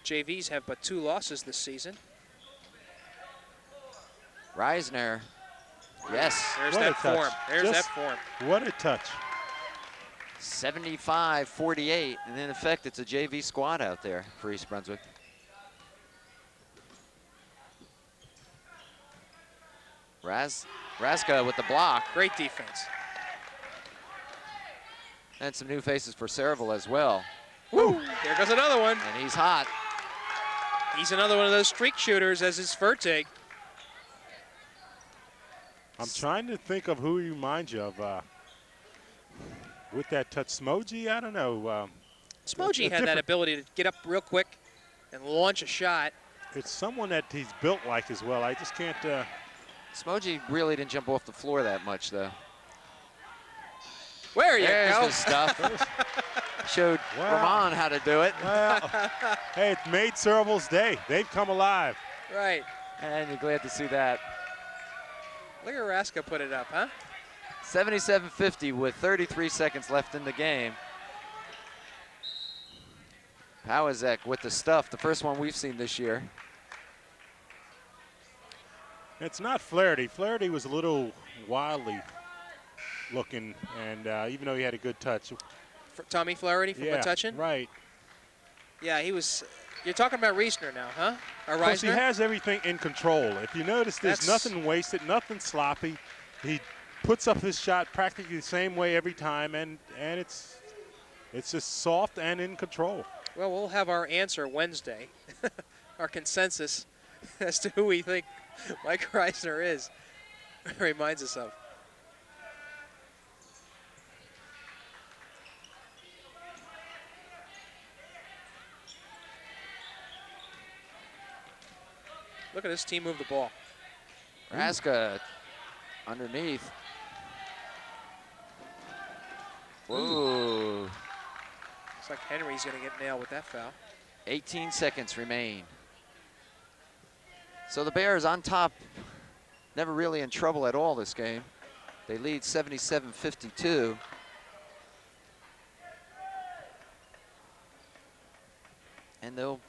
JVs have but 2 losses this season. Reisner, yes. There's What a that touch. form. There's that form. What a touch. 75-48, and in effect, it's a JV squad out there for East Brunswick. Raska with the block. Great defense. And some new faces for Sayreville as well. Woo! There goes another one. And he's hot. He's another one of those streak shooters, as is Fertig. I'm trying to think of who he reminds you of with that touch. Smoji? I don't know. Smoji had that ability to get up real quick and launch a shot. It's someone that he's built like as well. I just can't. Smoji really didn't jump off the floor that much, though. There's the stuff. Showed Ramon how to do it. Well, hey, it made Sayreville's day. They've come alive. Right. And you're glad to see that. Look at Raska put it up, huh? 77-50 with 33 seconds left in the game. Pawazek with the stuff, the first one we've seen this year. It's not Flaherty. Flaherty was a little wildly looking, and even though he had a good touch. For Tommy Flaherty from the touching? Right. Yeah, he was. You're talking about Reisner now, huh? Or Because he Reisner? has everything in control. If you notice, there's nothing wasted, nothing sloppy. He puts up his shot practically the same way every time, and it's just soft and in control. Well, we'll have our answer Wednesday, our consensus as to who we think Mike Reisner is. Reminds us of. Look at this team move the ball. Raska underneath. Whoa. Looks like Henry's going to get nailed with that foul. 18 seconds remain. So the Bears on top, never really in trouble at all this game. They lead 77-52. And they'll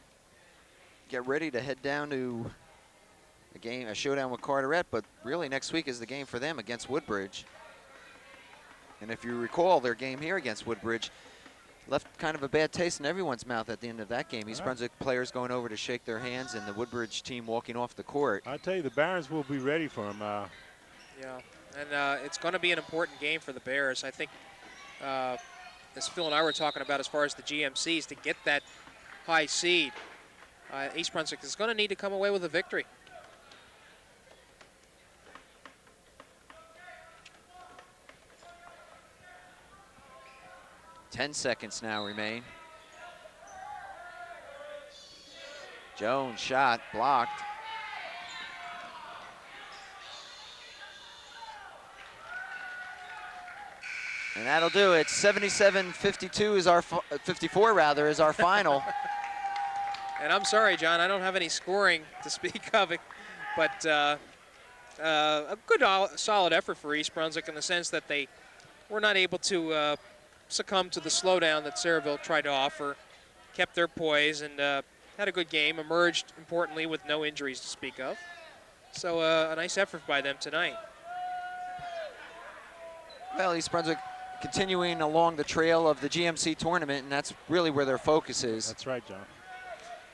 get ready to head down to a showdown with Carteret, but really next week is the game for them against Woodbridge. And if you recall, their game here against Woodbridge left kind of a bad taste in everyone's mouth at the end of that game. East Brunswick players going over to shake their hands and the Woodbridge team walking off the court. I tell you, the Barons will be ready for him. Yeah, and it's going to be an important game for the Bears. I think, as Phil and I were talking about as far as the GMCs, to get that high seed, East Brunswick is going to need to come away with a victory. Ten seconds now remain. Jones shot blocked. And that'll do it. 77-52 is our 54 rather is our final. And I'm sorry, John, I don't have any scoring to speak of, but a good, solid effort for East Brunswick in the sense that they were not able to succumb to the slowdown that Sayreville tried to offer, kept their poise, and had a good game, emerged, importantly, with no injuries to speak of. So a nice effort by them tonight. Well, East Brunswick continuing along the trail of the GMC tournament, and that's really where their focus is. That's right, John.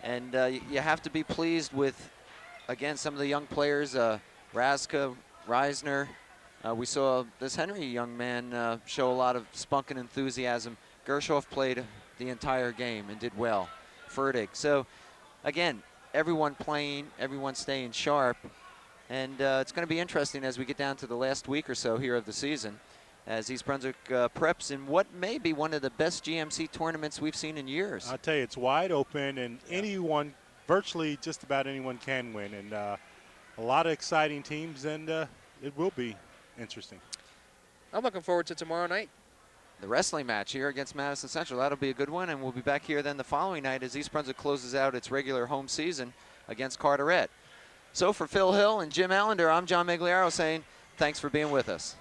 And you have to be pleased with, again, some of the young players, Raska, Reisner, We saw this Henry young man show a lot of spunk and enthusiasm. Gershoff played the entire game and did well. Fertig. So, again, everyone playing, everyone staying sharp. And it's going to be interesting as we get down to the last week or so here of the season, as East Brunswick preps in what may be one of the best GMC tournaments we've seen in years. I'll tell you, it's wide open, and anyone, virtually just about anyone can win. And a lot of exciting teams, and it will be interesting. I'm looking forward to tomorrow night. The wrestling match here against Madison Central. That'll be a good one, and we'll be back here then the following night as East Brunswick closes out its regular home season against Carteret. So for Phil Hill and Jim Allinder, I'm John Meggiolaro saying thanks for being with us.